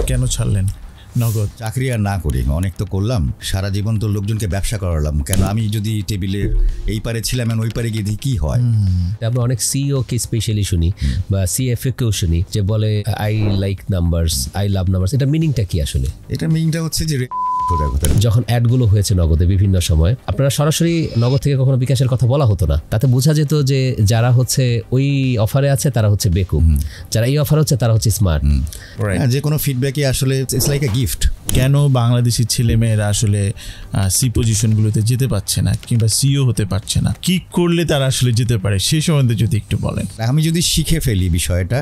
কেন ছাড়লেন নগদ? চাকরি আর না করি, অনেক তো করলাম, সারা জীবন তো লোকজনকে ব্যবসা করালাম, কেন আমি যদি টেবিলের এই পারে ছিলাম আর ওই পারে গিয়ে দেখি কি হয়। আমরা অনেক সিইও কে স্পেশালি শুনি বা সিএফএ কেও শুনি যে বলে I like numbers, I love numbers. এটা মিনিংটা কি আসলে? এটা মিনিংটা হচ্ছে যে যখন অ্যাডগুলো হয়েছে নগদে বিভিন্ন সময়, আপনারা সরাসরি নগদ থেকে কখনো বিকাশের কথা বলা হতো না, তাতে বোঝা যেত যে যারা হচ্ছে ওই অফারে আছে তারা হচ্ছে বেকুব, যারা এই অফার হচ্ছে তারা হচ্ছে স্মার্ট। যে কোনো ফিডব্যাকই আসলে ইটস লাইক এ গিফট। কেন বাংলাদেশি ছেলেমেয়েরা আসলে সি পজিশনগুলোতে যেতে পারছে না কিংবা সিও হতে পারছে না, কি করলে তারা আসলে যেতে পারে সেই সম্বন্ধে যদি একটু বলেন। আমি যদি শিখে ফেলি বিষয়টা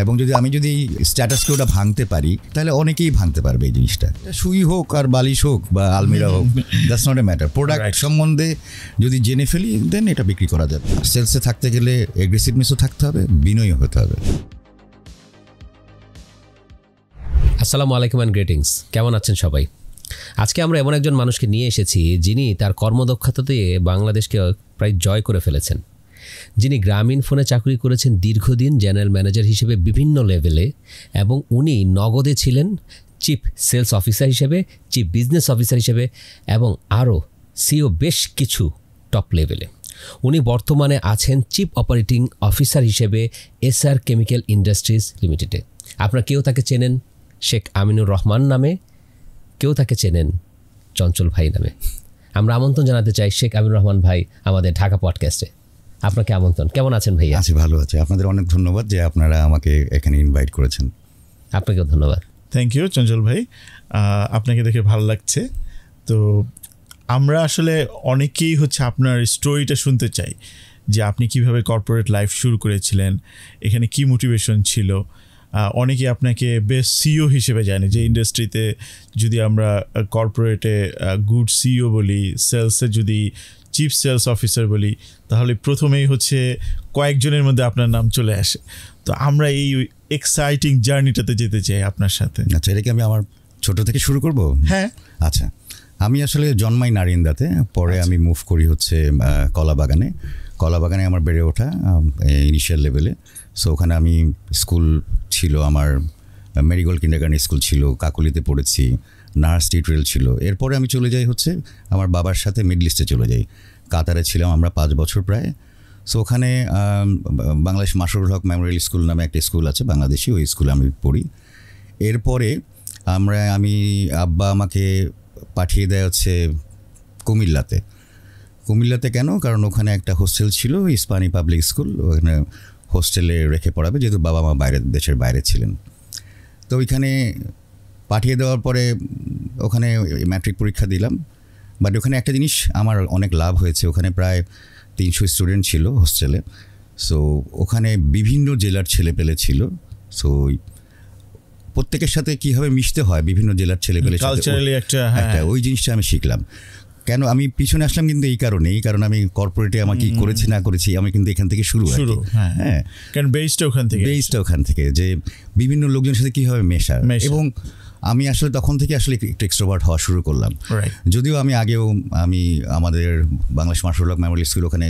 এবং আমি যদি স্ট্যাটাসকে ওটা ভাঙতে পারি, তাহলে অনেকেই ভাঙতে পারবে এই জিনিসটা। সুই হোক আর বালিশ হোক বা আলমিরা হোক, that's not a matter. Product সম্বন্ধে যদি জেনে ফেলি দেন এটা বিক্রি করা যাবে। সেলসে থাকতে গেলে এগ্রেসিভনেসও থাকতে হবে, বিনয়ী হতে হবে। আসসালামু আলাইকুম অ্যান্ড গ্রেটিংস। কেমন আছেন সবাই? আজকে আমরা এমন একজন মানুষকে নিয়ে এসেছি যিনি তার কর্মদক্ষতা দিয়ে বাংলাদেশকে প্রায় জয় করে ফেলেছেন, যিনি গ্রামীণ ফোনে চাকরি করেছেন দীর্ঘদিন জেনারেল ম্যানেজার হিসেবে বিভিন্ন লেভেলে, এবং উনি নগদে ছিলেন চিফ সেলস অফিসার হিসেবে, চিফ বিজনেস অফিসার হিসেবে এবং আরও সিও বেশ কিছু টপ লেভেলে। উনি বর্তমানে আছেন চিফ অপারেটিং অফিসার হিসেবে এসআর কেমিক্যাল ইন্ডাস্ট্রিজ লিমিটেডে। আপনারা কেউ তাকে চেনেন শেখ আমিনুর রহমান নামে, কেউ তাকে চেনেন চঞ্চল ভাই নামে। আমরা আমন্ত্রণ জানাতে চাই শেখ আমিনুর রহমান ভাই আমাদের ঢাকা পডকাস্টে। আপনাকে আমন্ত্রণ। কেমন আছেন ভাইয়া? আছি, ভালো আছে। আপনাদের অনেক ধন্যবাদ যে আপনারা আমাকে এখানে ইনভাইট করেছেন। আপনাকেও ধন্যবাদ। থ্যাংক ইউ চঞ্চল ভাই, আপনাকে দেখে ভালো লাগছে। তো আমরা আসলে অনেকেই হচ্ছে আপনার স্টোরিটা শুনতে চাই যে আপনি কিভাবে কর্পোরেট লাইফ শুরু করেছিলেন, এখানে কি মোটিভেশন ছিল। অনেকে আপনাকে বেস্ট সিইও হিসেবে জানে, যে ইন্ডাস্ট্রিতে যদি আমরা কর্পোরেটে গুড সিইও বলি, সেলসে যদি চিফ সেলস অফিসার বলি, তাহলে প্রথমেই হচ্ছে কয়েকজনের মধ্যে আপনার নাম চলে আসে। তো আমরা এই এক্সাইটিং জার্নিটাতে যেতে চাই আপনার সাথে। আচ্ছা, এটা কি আমি আমার ছোট থেকে শুরু করব? হ্যাঁ। আচ্ছা, আমি আসলে জন্মাই নারিন্দাতে, পরে আমি মুভ করি হচ্ছে কলাবাগানে আমার বেড়ে ওঠা ইনিশিয়াল লেভেলে। সো ওখানে আমি স্কুল ছিল, আমার মেরিগোল্ড কিন্ডারগার্টেন স্কুল ছিল, কাকুলিতে পড়েছি, নার্স টিউটোরিয়াল ছিল। এরপরে আমি চলে যাই হচ্ছে আমার বাবার সাথে মিডল ইস্টে চলে যাই, কাতারে ছিলাম আমরা 5 বছর প্রায়। সো ওখানে বাংলাদেশ মাসরুল হক মেমোরিয়াল স্কুল নামে একটা স্কুল আছে বাংলাদেশি, ওই স্কুলে আমি পড়ি। এরপরে আমি আব্বা আমাকে পাঠিয়ে দেয় হচ্ছে কুমিল্লাতে। কেন? কারণ ওখানে একটা হোস্টেল ছিল, ইস্পানি পাবলিক স্কুল, ওখানে হোস্টেলে রেখে পড়াবে, যেহেতু বাবা মা দেশের বাইরে ছিলেন। তো ওইখানে পাঠিয়ে দেওয়ার পরে ওখানে ম্যাট্রিক পরীক্ষা দিলাম। বাট ওখানে একটা জিনিস আমার অনেক লাভ হয়েছে, ওখানে প্রায় 300 স্টুডেন্ট ছিল হোস্টেলে। সো ওখানে বিভিন্ন জেলার ছেলেপেলে ছিল। সো প্রত্যেকের সাথে কীভাবে মিশতে হয় বিভিন্ন জেলার ছেলেপেলের সাথে, ওই জিনিসটা আমি শিখলাম। কেন আমি পিছনে আসলাম কিন্তু এই কারণ আমি কর্পোরেটে আমার কি করেছি না করেছি, আমি কিন্তু এখান থেকে শুরু। হ্যাঁ, কারণ বেসটা ওখান থেকে যে বিভিন্ন লোকজনের সাথে কীভাবে মেশা। এবং আমি আসলে তখন থেকে আসলে একটু এক্সট্রোভার্ট হওয়া শুরু করলাম। যদিও আমি আগেও আমাদের বাংলাদেশ মাসরুল হক মেমোরিয়াল স্কুল ওখানে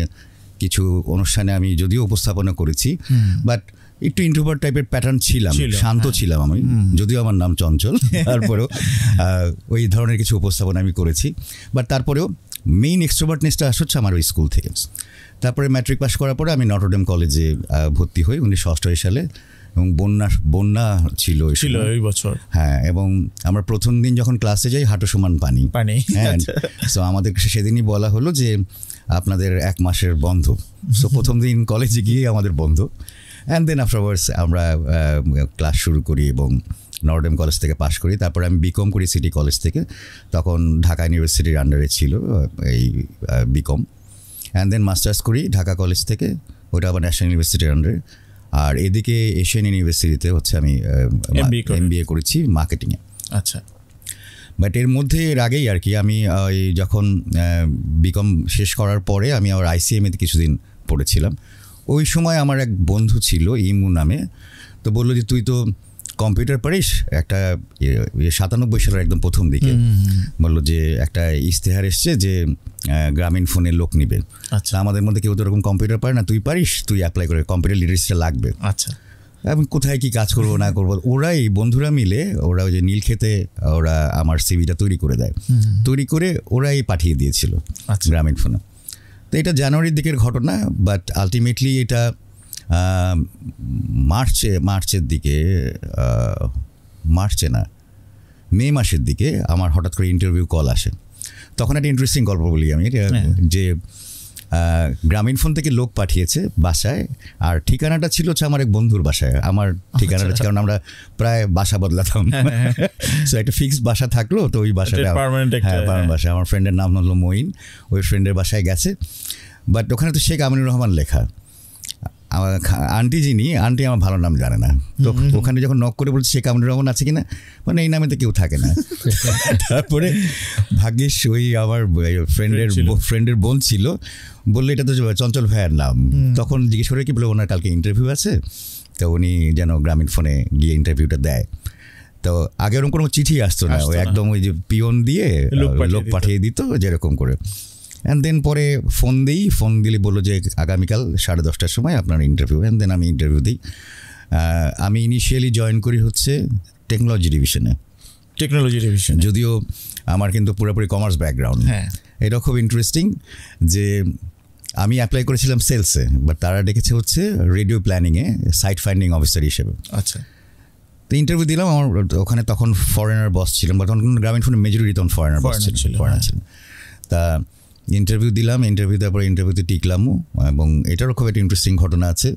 কিছু অনুষ্ঠানে আমি যদিও উপস্থাপনা করেছি, বাট একটু ইন্ট্রোভার্ট টাইপের প্যাটার্ন ছিলাম, শান্ত ছিলাম আমি, যদিও আমার নাম চঞ্চল। তারপরেও ওই ধরনের কিছু উপস্থাপনা আমি করেছি। বাট তারপরেও মেইন এক্সট্রোভার্টনেসটা হচ্ছে আমার ওই স্কুল থেকে। তারপরে ম্যাট্রিক পাস করার পরে আমি নটরডেম কলেজে ভর্তি হই 1988 সালে, এবং বন্যা ছিল ওই বছর। হ্যাঁ, এবং আমরা প্রথম দিন যখন ক্লাসে যাই হাঁটু সমান পানি। হ্যাঁ, সো আমাদের সেদিনই বলা হলো যে আপনাদের 1 মাসের বন্ধ। সো প্রথম দিন কলেজে গিয়ে আমাদের বন্ধ। অ্যান্ড দেন আফটারওয়ার্ডস আমরা ক্লাস শুরু করি এবং নটরডেম কলেজ থেকে পাশ করি। তারপরে আমি বিকম করি সিটি কলেজ থেকে, তখন ঢাকা ইউনিভার্সিটির আন্ডারে ছিল এই বিকম। অ্যান্ড দেন মাস্টার্স করি ঢাকা কলেজ থেকে, ওটা আবার ন্যাশনাল ইউনিভার্সিটির আন্ডারে। আর এদিকে এশিয়ান ইউনিভার্সিটিতে হচ্ছে আমি MBA করেছি মার্কেটিংয়ে। আচ্ছা। বাট এর মধ্যে এর আগেই আর কি আমি যখন বিকম শেষ করার পরে আমি আবার ICMA-তে কিছুদিন পড়েছিলাম। ওই সময় আমার এক বন্ধু ছিল ইমু নামে, তো বললো যে তুই তো কম্পিউটার পারিস, একটা 97 সালের একদম প্রথম দিকে বললো যে একটা ইশতেহার এসছে যে গ্রামীণ ফোনে লোক নিবে। আচ্ছা, আমাদের মধ্যে কেউ তো ওরকম কম্পিউটার পারে না, তুই পারিস, তুই অ্যাপ্লাই করে, কম্পিউটার লিটারেসিটা লাগবে। আচ্ছা। আমি কোথায় কি কাজ করবো না করবো, ওরাই বন্ধুরা মিলে ওরা ওই যে নীলক্ষেতে ওরা আমার সিভিটা তৈরি করে দেয়, তৈরি করে ওরাই পাঠিয়ে দিয়েছিল গ্রামীণ ফোনে। তো এটা জানুয়ারির দিকের ঘটনা, বাট আলটিমেটলি এটা মার্চের দিকে, মার্চে না মে মাসের দিকে আমার হঠাৎ করে ইন্টারভিউ কল আসে। তখন একটা ইন্টারেস্টিং গল্প বলি আমি, যে গ্রামীণ ফোন থেকে লোক পাঠিয়েছে বাসায়, আর ঠিকানাটা ছিল হচ্ছে আমার এক বন্ধুর বাসায়। আমার ঠিকানাটা, কারণ আমরা প্রায় বাসা বদলাতাম, সো একটা ফিক্সড বাসা থাকলো, তো ওই বাসাটা পার্মানেন্ট বাসা। আমার ফ্রেন্ডের নাম হলো মঈন, ওই ফ্রেন্ডের বাসায় গেছে। বাট ওখানে তো শেখ আমিনুর রহমান লেখা। আমার আন্টি আমার ভালো নাম জানে না, তো ওখানে যখন নক করে বলছে শেখ আমিনুর রহমান আছে কিনা, মানে এই নামে তো কেউ থাকে না। তারপরে ভাগ্যিস ওই আমার ফ্রেন্ডের বোন ছিল, বললো এটা তো চঞ্চল ভাইয়ের নাম। তখন জিজ্ঞেস করে কি বলে ওনার কালকে ইন্টারভিউ আছে, তো উনি যেন গ্রামীণ ফোনে গিয়ে ইন্টারভিউটা দেয়। তো আগে ওরকম কোনো চিঠি আসতো না, ওই একদম ওই যে পিয়ন দিয়ে লোক পাঠিয়ে দিত যেরকম করে। অ্যান্ড দেন পরে ফোন দিলে বললো যে আগামীকাল 10:30টার সময় আপনার ইন্টারভিউ। অ্যান্ড দেন আমি ইন্টারভিউ দিই। আমি ইনিশিয়ালি জয়েন করি হচ্ছে টেকনোলজি ডিভিশনে, যদিও আমার কিন্তু পুরোপুরি কমার্স ব্যাকগ্রাউন্ড। এটা খুব ইন্টারেস্টিং যে আমি অ্যাপ্লাই করেছিলাম সেলসে, বাট তারা ডেকেছে হচ্ছে রেডিও প্ল্যানিংয়ে সাইট ফাইন্ডিং অফিসার হিসেবে। আচ্ছা, তো ইন্টারভিউ দিলাম। আমার ওখানে তখন ফরেনার বস ছিলেন, বা তখন গ্রামীণ ফোনের মেজরিটি তখন ফরেনার বস ছিল। তা ইন্টারভিউ দিলাম, ইন্টারভিউ দেওয়ার পরে ইন্টারভিউতে টিকলামও। এবং এটারও খুব একটা ইন্টারেস্টিং ঘটনা আছে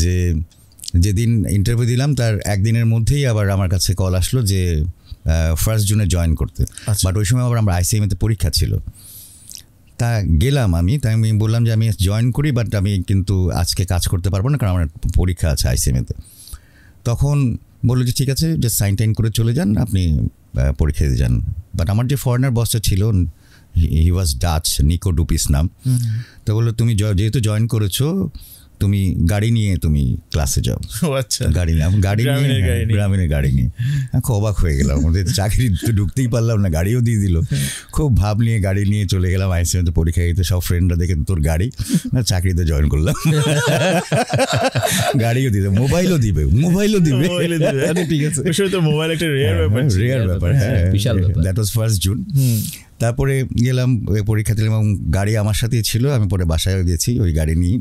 যে যেদিন ইন্টারভিউ দিলাম তার একদিনের মধ্যেই আবার আমার কাছে কল আসলো যে 1 জুনে জয়েন করতে। বাট ওই সময় আবার আমরা আইসিএমএতে পরীক্ষা ছিল। তা গেলাম তাই আমি বললাম যে আমি জয়েন করি, বাট আমি কিন্তু আজকে কাজ করতে পারবো না, কারণ আমার পরীক্ষা আছে আইসিএমএতে। তখন বললো যে ঠিক আছে, যে সাইন টাইন করে চলে যান, আপনি পরীক্ষা দিয়ে যান। বাট আমার যে ফরেনার বসটা ছিল, হি ওয়াজ ডাচ, নিকো ডুপিস নাম। তো বললো তুমি যেহেতু জয়েন করেছো, তুমি গাড়ি নিয়ে তুমি ক্লাসে যাও। গ্রামীণের গাড়ি নিয়ে খুব অবাক হয়ে গেলাম। চাকরি তো ঢুকতেই পারলাম না, গাড়িও দিয়ে দিল। খুব ভাব নিয়ে গাড়ি নিয়ে চলে গেলাম আইসিএমতে পরীক্ষা দিতে। সব ফ্রেন্ডরা দেখে তোর গাড়ি না, চাকরিতে জয়েন করলাম। গাড়িও দিবে, মোবাইলও দিবে। ঠিক আছে, রেয়ার ব্যাপার। That was 1 June. তারপরে গেলাম পরীক্ষা দিলাম, এবং গাড়ি আমার সাথেই ছিল। আমি পরে বাসায় গেছি ওই গাড়ি নিয়ে।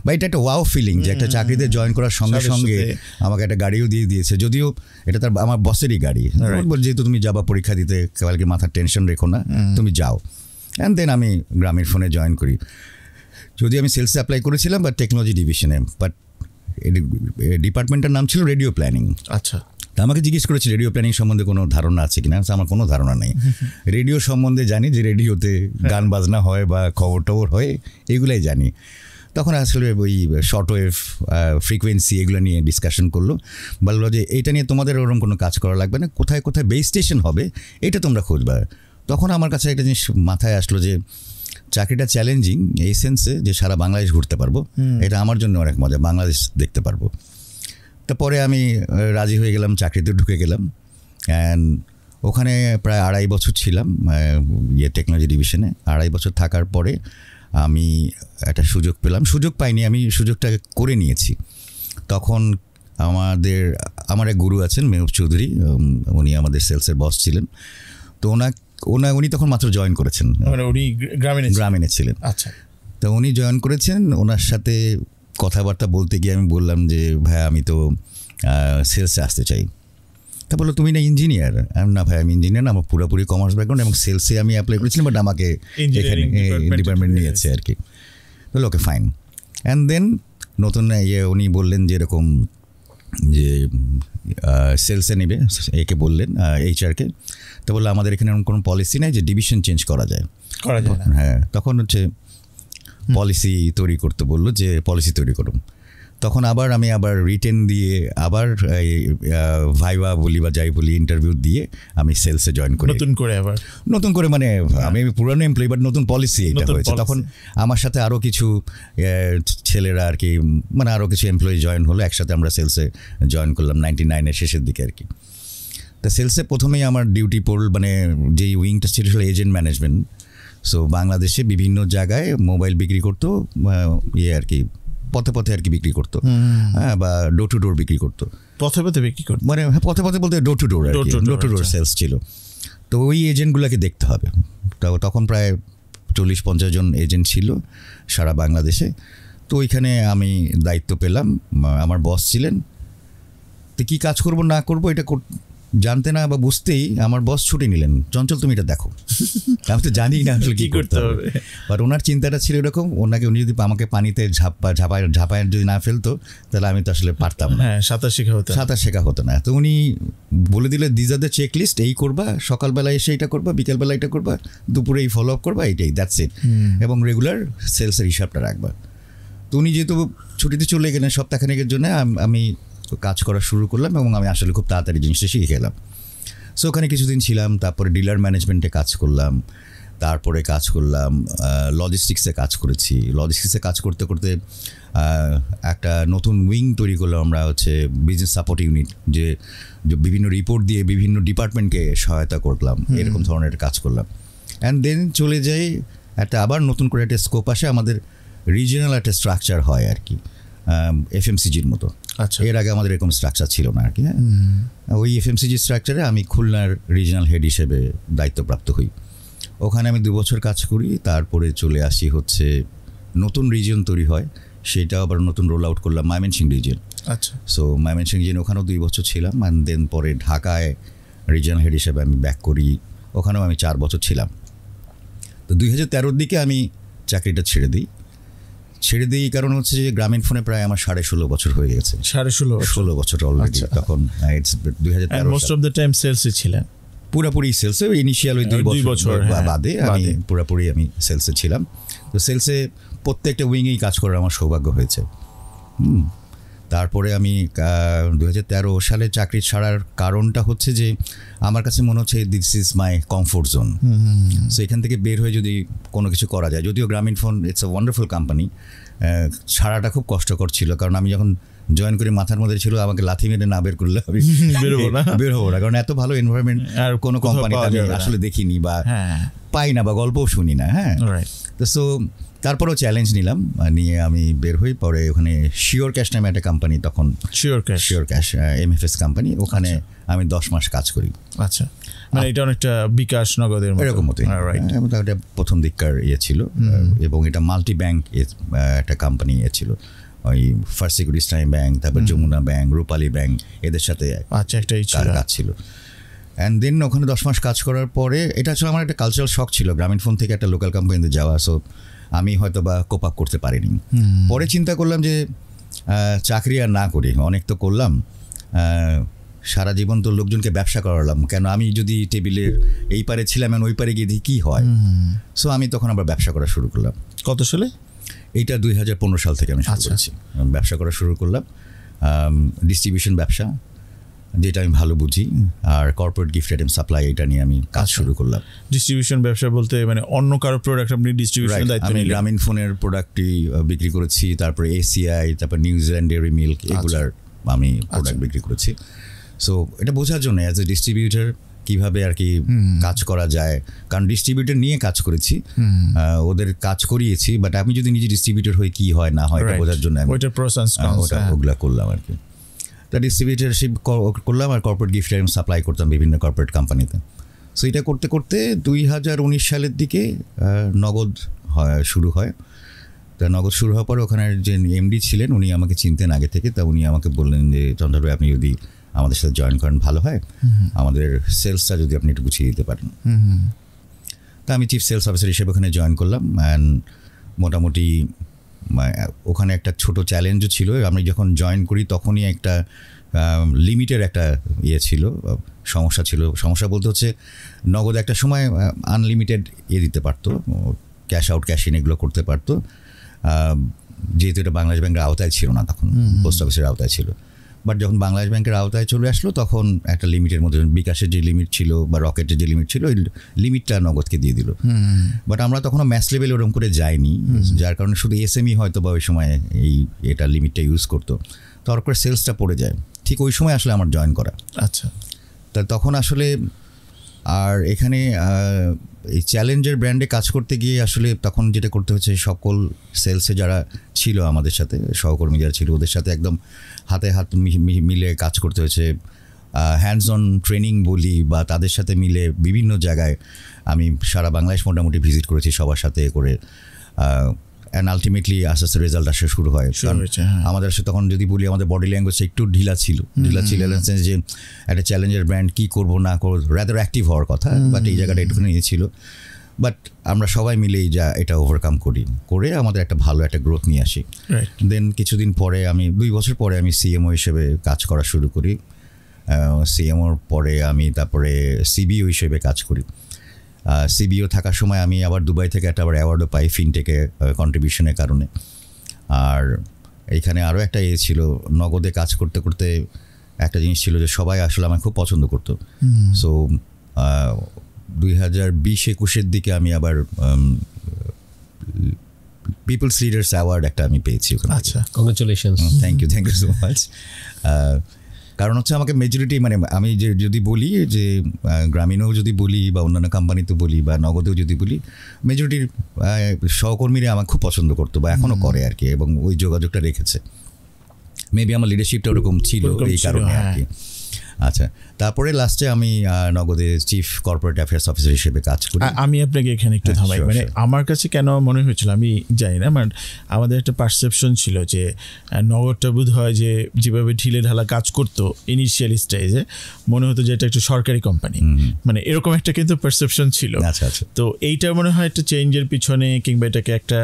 বা এটা একটা ওয়াও ফিলিং যে একটা চাকরিতে জয়েন করার সঙ্গে সঙ্গে আমাকে একটা গাড়িও দিয়ে দিয়েছে, যদিও এটা তার আমার বসেরই গাড়ি। যেহেতু তুমি যাবা পরীক্ষা দিতে, কালকে মাথার টেনশন রেখো না, তুমি যাও। অ্যান্ড দেন আমি গ্রামীণ ফোনে জয়েন করি। যদিও আমি সেলসে অ্যাপ্লাই করেছিলাম, বাট টেকনোলজি ডিভিশনে। বাট ডিপার্টমেন্টের নাম ছিল রেডিও প্ল্যানিং। আচ্ছা, তা আমাকে জিজ্ঞেস করেছি রেডিও প্ল্যানিং সম্বন্ধে কোনো ধারণা আছে কিনা। আমার কোনো ধারণা নেই। রেডিও সম্বন্ধে জানি যে রেডিওতে গান বাজনা হয় বা খবর টবর হয়, এগুলাই জানি। তখন আসলে ওই শর্ট ওয়েভ ফ্রিকোয়েন্সি এগুলো নিয়ে ডিসকাশন করলো। বললো যে এইটা নিয়ে তোমাদের ওরকম কোনো কাজ করা লাগবে না, কোথায় কোথায় বেস স্টেশন হবে এটা তোমরা খুঁজবা। তখন আমার কাছে একটা জিনিস মাথায় আসলো যে চাকরিটা চ্যালেঞ্জিং এই সেন্সে যে সারা বাংলাদেশ ঘুরতে পারবো, এটা আমার জন্য অনেক মজা, বাংলাদেশ দেখতে পারবো। তারপরে আমি রাজি হয়ে গেলাম, চাকরিতে ঢুকে গেলাম। অ্যান্ড ওখানে প্রায় 2.5 বছর ছিলাম টেকনোলজি ডিভিশনে। 2.5 বছর থাকার পরে আমি একটা সুযোগ পেলাম। সুযোগ পাইনি, আমি সুযোগটা করে নিয়েছি। তখন আমার এক গুরু আছেন মেহবুব চৌধুরী, উনি আমাদের সেলসের বস ছিলেন। তো উনি তখন মাত্র জয়েন করেছেন, উনি গ্রামীণে ছিলেন। আচ্ছা, তো উনি জয়েন করেছেন। ওনার সাথে কথাবার্তা বলতে গিয়ে আমি বললাম যে ভাই আমি তো সেলসে আসতে চাই। তা বললো তুমি না ইঞ্জিনিয়ার? না ভাই আমি ইঞ্জিনিয়ার না, আমার পুরোপুরি কমার্স ব্যাকগ্রাউন্ড, এবং সেলসে আমি অ্যাপ্লাই করেছিলাম, বাট আমাকে এখানে ডিপার্টমেন্ট নিয়েছে আর কি। বললো ওকে ফাইন। অ্যান্ড দেন নতুন উনি বললেন যে এরকম যে সেলসে নেবে, একে বললেন এইচআরকে। তো বললো আমাদের এখানে এরকম কোনো পলিসি নেই যে ডিভিশন চেঞ্জ করা যায়। হ্যাঁ, তখন হচ্ছে পলিসি তৈরি করতে বললো যে পলিসি তৈরি করুন। তখন আমি রিটেন দিয়ে আবার ভাইভা বলি বা যাই বলি ইন্টারভিউ দিয়ে আমি সেলসে জয়েন করি নতুন করে মানে আমি পুরানো এমপ্লয়ি, বাট নতুন পলিসি এটা হয়েছে। তখন আমার সাথে আরও কিছু ছেলেরা আর কি, মানে আরও কিছু এমপ্লয়ি জয়েন হলো, একসাথে আমরা সেলসে জয়েন করলাম 99-এর শেষের দিকে আর কি। তা সেলসে প্রথমেই আমার ডিউটি পড়ল, মানে যেই উইংটা ছিল এজেন্ট ম্যানেজমেন্ট। সো বাংলাদেশে বিভিন্ন জায়গায় মোবাইল বিক্রি করতো আর কি পথে পথে আর কি বিক্রি করতো, হ্যাঁ, বা ডোর টু ডোর বিক্রি করতো। পথে পথে বিক্রি করতো মানে পথে পথে বলতে door to door, door to door sales ছিল। তো ওই এজেন্টগুলোকে দেখতে হবে। তখন প্রায় 40-50 জন এজেন্ট ছিল সারা বাংলাদেশে। তো ওইখানে আমি দায়িত্ব পেলাম, আমার বস ছিলেন। তো কী কাজ করব না করব এটা জানতে না বা বুঝতেই আমার বস ছুটি নিলেন, চঞ্চল তুমি এটা দেখো। আমি তো জানি না আসলে কী করতে হবে, বাট ওনার চিন্তাটা ছিল এরকম, উনি যদি আমাকে পানিতে ঝাঁপায় যদি না ফেলতো তাহলে আমি তো আসলে পারতাম না, সাঁতার শেখা হতো না। তো উনি বলে দিলে this are the check list, এই করবা, সকালবেলায় এসে এটা করবা, বিকেলবেলা এটা করবা, দুপুরে এই ফলো আপ করবা, এইটাই, দ্যাটস ইট, এবং রেগুলার সেলসের হিসাবটা রাখবা। তো উনি যেহেতু ছুটিতে চলে গেলেন সপ্তাহখানেকের জন্য, আমি কাজ করা শুরু করলাম এবং আমি আসলে খুব তাড়াতাড়ি জিনিসটা শিখে গেলাম। সো ওখানে কিছুদিন ছিলাম, তারপরে ডিলার ম্যানেজমেন্টে কাজ করলাম, তারপরে কাজ করলাম লজিস্টিক্সে কাজ করেছি। লজিস্টিক্সে কাজ করতে করতে একটা নতুন উইং তৈরি করলাম আমরা, হচ্ছে বিজনেস সাপোর্ট ইউনিট, যে বিভিন্ন রিপোর্ট দিয়ে বিভিন্ন ডিপার্টমেন্টকে সহায়তা করলাম, এরকম ধরনের কাজ করলাম। অ্যান্ড দেন চলে যাই একটা আবার নতুন করে একটা স্কোপ আসে, আমাদের রিজিওনাল একটা স্ট্রাকচার হয় আর কি, এফএমসিজির মতো। আচ্ছা, এর আগে আমাদের এরকম স্ট্রাকচার ছিল না আর কি। হ্যাঁ, ওই এফএমসিজি স্ট্রাকচারে আমি খুলনার রিজিওনাল হেড হিসেবে দায়িত্বপ্রাপ্ত হই। ওখানে আমি 2 বছর কাজ করি, তারপরে চলে আসি হচ্ছে নতুন রিজিয়ন তৈরি হয়, সেটাও আবার নতুন রোল আউট করলাম, ময়মনসিংহ রিজিয়ন। আচ্ছা, সো ময়মনসিংহ রিজিয়ন ওখানেও 2 বছর ছিলাম। অ্যান্ড দেন পরে ঢাকায় রিজিয়নাল হেড হিসেবে আমি ব্যাক করি, ওখানেও আমি 4 বছর ছিলাম। তো 2013-র দিকে আমি চাকরিটা ছেড়ে দিই। কারণ হচ্ছে যে গ্রামীণ ফোনে প্রায় আমার 16.5 বছর হয়ে গেছে। 16 বছর অলরেডি। তখন 2013 মোস্ট অফ দ্য টাইম সেলসে ছিলেন? পুরোপুরি সেলসে, ইনিশিয়াল ওই 2 বছর বাদে আমি পুরোপুরি সেলসে ছিলাম। তো সেলসে প্রত্যেকটা উইংয়েই কাজ করার আমার সৌভাগ্য হয়েছে। তারপরে আমি 2013 সালে চাকরি ছাড়ার কারণটা হচ্ছে যে আমার কাছে মনে হচ্ছে this is my comfort zone. So এখান থেকে বের হয়ে যদি কোনো কিছু করা যায়, যদিও Grameenphone it's a wonderful company, ছাড়াটা খুব কষ্টকর ছিল। কারণ আমি যখন জয়েন করে মাথার মধ্যে ছিল আমাকে লাথি মেরে না বের করলে আমি বের হবো না, কারণ এত ভালো এনভায়রনমেন্ট আর কোনো কোম্পানিতে আমি আসলে দেখিনি বা পাই না বা গল্পও শুনি না। হ্যাঁ, তো সো তারপরেও চ্যালেঞ্জ নিলাম, নিয়ে আমি বের হই। পরে ওখানে শিওর ক্যাশ নামে একটা কোম্পানি, তখন শিওর ক্যাশ এমএফএস কোম্পানি, ওখানে আমি 10 মাস কাজ করি। আচ্ছা, মানে এটা অনেকটা বিকাশ নগদের এরকম মতোই, এটা প্রথম দিককার ছিল। এবং এটা মাল্টি ব্যাংক একটা কোম্পানি ছিল, ওই ফার্স্ট সিকিউরিটি ইসলামী ব্যাংক, তারপর যমুনা ব্যাংক, রূপালী ব্যাংক, এদের সাথে কাজ ছিল। অ্যান্ড দেন ওখানে 10 মাস কাজ করার পরে এটা আসলে আমার একটা কালচারাল শখ ছিল, গ্রামীণ ফোন থেকে একটা লোকাল কোম্পানিতে যাওয়া। সো আমি হয়তো বা কোপ আপ করতে পারিনি। পরে চিন্তা করলাম যে চাকরি আর না করি, অনেক তো করলাম, সারা জীবন তো লোকজনকে ব্যবসা করালাম, কেন আমি যদি টেবিলের এই পারে ছিলাম ওই পারে গিয়ে দেখি কী হয়। সো আমি তখন আবার ব্যবসা করা শুরু করলাম। কত সালে? এইটা 2015 সাল থেকে আমি শুরু করেছি, ব্যবসা করা শুরু করলাম, ডিস্ট্রিবিউশন ব্যবসা, যেটা আমি ভালো বুঝি, আর কর্পোরেট গিফট আইটেম সাপ্লাই, এটা নিয়ে আমি কাজ শুরু করলাম। ডিস্ট্রিবিউশন ব্যবসা বলতে মানে অন্য কারো প্রোডাক্ট আপনি ডিস্ট্রিবিউশনের দায়িত্ব নিলেন? আমি গ্রামীণ ফোনের প্রোডাক্টই বিক্রি করেছি, তারপরে এসিআই, তারপর নিউজিল্যান্ড ডেয়ারি মিল্ক, এগুলার আমি প্রোডাক্ট বিক্রি করেছি। সো এটা বোঝার জন্য অ্যাজ এ ডিস্ট্রিবিউটার কীভাবে আর কি কাজ করা যায়, কারণ ডিস্ট্রিবিউটার নিয়ে কাজ করেছি, ওদের কাজ করিয়েছি, বাট আমি যদি নিজে ডিস্ট্রিবিউটার হই কী হয় না হয় এটা বোঝার জন্য আমি ওগুলা করলাম আর কি। তা ডিস্ট্রিবিউটারশিপ করলাম আর কর্পোরেট গিফট আইটেম সাপ্লাই করতাম বিভিন্ন কর্পোরেট কোম্পানিতে। সো এটা করতে করতে 2019 সালের দিকে নগদ শুরু হয়। তা নগদ শুরু হওয়ার পরে ওখানে যে এমডি ছিলেন উনি আমাকে চিনতেন আগে থেকে, তা উনি আমাকে বললেন যে চন্দ্র ভাই, আপনি যদি আমাদের সাথে জয়েন করেন ভালো হয়, আমাদের সেলসটা যদি আপনি একটু গুছিয়ে দিতে পারেন। তা আমি চিফ সেলস অফিসার হিসেবে ওখানে জয়েন করলাম। অ্যান্ড মোটামুটি ওখানে একটা ছোট চ্যালেঞ্জও ছিল। আমি যখন জয়েন করি তখনই একটা লিমিটের একটা ছিল, সমস্যা ছিল। সমস্যা বলতে হচ্ছে নগদ একটা সময় আনলিমিটেড দিতে পারতো, ক্যাশ আউট ক্যাশ ইন এগুলো করতে পারতো, যেহেতু এটা বাংলাদেশ ব্যাংকের আওতায় ছিল না, তখন পোস্ট অফিসের আওতায় ছিল। বাট যখন বাংলাদেশ ব্যাংকের আওতায় চলে আসলো তখন একটা লিমিটের মধ্যে বিকাশের যে লিমিট ছিল বা রকেটের যে লিমিট ছিল ওই লিমিটটা নগদকে দিয়ে দিল। বাট আমরা তখনও ম্যাচ লেভেল ওরকম করে যাইনি, যার কারণে শুধু এসএমই হয়তো বা ওই সময় এটা লিমিটটা ইউজ করতো, তার করে সেলসটা পড়ে যায়। ঠিক ওই সময় আসলে আমার জয়েন করা। আচ্ছা, তা তখন আসলে আর এখানে এই চ্যালেঞ্জের ব্র্যান্ডে কাজ করতে গিয়ে আসলে তখন যেটা করতে হচ্ছে সকল সেলসে যারা ছিল আমাদের সাথে, সহকর্মী যারা ছিল, ওদের সাথে একদম হাতে হাত মিলে কাজ করতে হয়েছে। হ্যান্ডস অন ট্রেনিং বলি বা তাদের সাথে মিলে বিভিন্ন জায়গায় আমি সারা বাংলাদেশ মোটামুটি ভিজিট করেছি সবার সাথে করে। অ্যান্ড আলটিমেটলি আস্তে আস্তে রেজাল্ট আসা শুরু হয়। কারণ আমাদের সাথে তখন যদি বলি আমাদের বডি ল্যাঙ্গুয়েজটা একটু ঢিলা ছিল সেন্স যে একটা চ্যালেঞ্জের ব্র্যান্ড কী করবো না করবো, রাদার অ্যাক্টিভ হওয়ার কথা, বাট এই জায়গাটা একটুখানি ছিল। বাট আমরা সবাই মিলেই এটা ওভারকাম করে আমাদের একটা ভালো একটা গ্রোথ নিয়ে আসি। দেন কিছুদিন পরে 2 বছর পরে আমি সিএমও হিসেবে কাজ করা শুরু করি। সিএমওর পরে আমি তারপরে সিবিও হিসেবে কাজ করি। সিবিও থাকার সময় আমি আবার দুবাই থেকে একটা আবার অ্যাওয়ার্ডও পাই ফিনটেকে কন্ট্রিবিউশনের কারণে। আর এইখানে আরও একটা ছিল, নগদে কাজ করতে করতে একটা জিনিস ছিল যে সবাই আসলে আমাকে খুব পছন্দ করতো। সো 2020-21 দিকে আমি আবার পিপলস লিডার্স অ্যাওয়ার্ড একটা আমি পেয়েছি ওখানে। আচ্ছা, congratulations. Thank you so much. কারণ হচ্ছে আমাকে মেজরিটি আমি যদি বলি যে গ্রামীণও যদি বলি বা অন্যান্য কোম্পানিতে বলি বা নগদেও যদি বলি, মেজরিটির সহকর্মীরা আমাকে খুব পছন্দ করতো বা এখনও করে আর কি, এবং ওই যোগাযোগটা রেখেছে। মেবি আমার লিডারশিপটা ওরকম ছিল এই কারণে আর কি। আচ্ছা, তারপরে লাস্টে আমি নগদে চিফ কর্পোরেট অ্যাফেয়ার্স অফিসার হিসেবে কাজ করি। আমি আপনাকে এখানে একটু থামাই, মানে আমার কাছে কেন মনে হয়েছিল আমি জানি না, মানে আমাদের একটা পারসেপশন ছিল যে নগদটা বোধ হয় যে যেভাবে ঢিলে ঢালা কাজ করতো ইনিশিয়াল স্টেজে, মনে হতো যে এটা একটা সরকারি কোম্পানি, মানে এরকম একটা কিন্তু পারসেপশন ছিল। তো এইটা মনে হয় একটা চেঞ্জের পিছনে কিংবা এটাকে একটা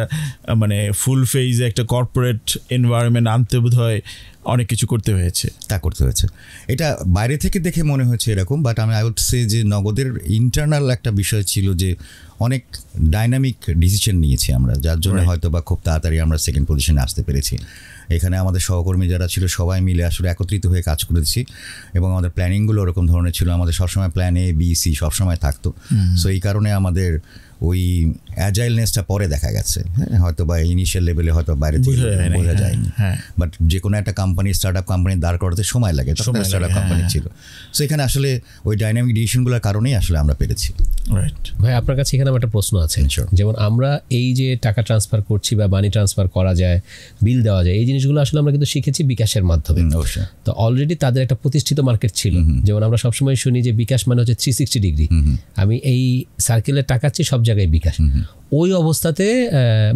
মানে ফুল ফেজে একটা কর্পোরেট এনভায়রনমেন্ট আনতে বোধ হয় অনেক কিছু করতে হয়েছে। এটা বাইরে থেকে দেখে মনে হচ্ছে এরকম, বাট আমি আই উড সে যে নগদের ইন্টারনাল একটা বিষয় ছিল যে অনেক ডাইনামিক ডিসিশন নিয়েছি আমরা, যার জন্য হয়তো বা খুব তাড়াতাড়ি আমরা সেকেন্ড পজিশনে আসতে পেরেছি। এখানে আমাদের সহকর্মী যারা ছিল সবাই মিলে আসলে একত্রিত হয়ে কাজ করেছি, এবং আমাদের প্ল্যানিংগুলো ওরকম ধরনের ছিল। আমাদের সবসময় প্ল্যান A, B, C সবসময় থাকতো। সো এই কারণে আমাদের ওই অ্যাজাইলনেসটা পরে দেখা গেছে, হয়তো বা ইনিশিয়াল লেভেলে হয়তো বাইরে থেকে বোঝা যায়নি। বাট যে কোনো একটা কোম্পানি, স্টার্ট আপ কোম্পানি দাঁড় করাতে সময় লাগে, তখন স্টার্ট আপ কোম্পানি ছিল। সো এখানে আসলে ওই ডাইনামিক ডিসিশনগুলোর কারণেই আসলে আমরা পেরেছি। ভাই, আপনার কাছে এখানে আমার একটা প্রশ্ন আছে। যেমন আমরা এই যে টাকা ট্রান্সফার করছি বা মানি ট্রান্সফার করা যায়, বিল দেওয়া যায়, এই জিনিসগুলো আসলে আমরা কিন্তু শিখেছি বিকাশের মাধ্যমে। তো অলরেডি তাদের একটা প্রতিষ্ঠিত মার্কেট ছিল। যেমন আমরা সবসময় শুনি যে বিকাশ মানে হচ্ছে 360 ডিগ্রি, আমি এই সার্কেলের টাকাচ্ছি সব জায়গায় বিকাশ। ওই অবস্থাতে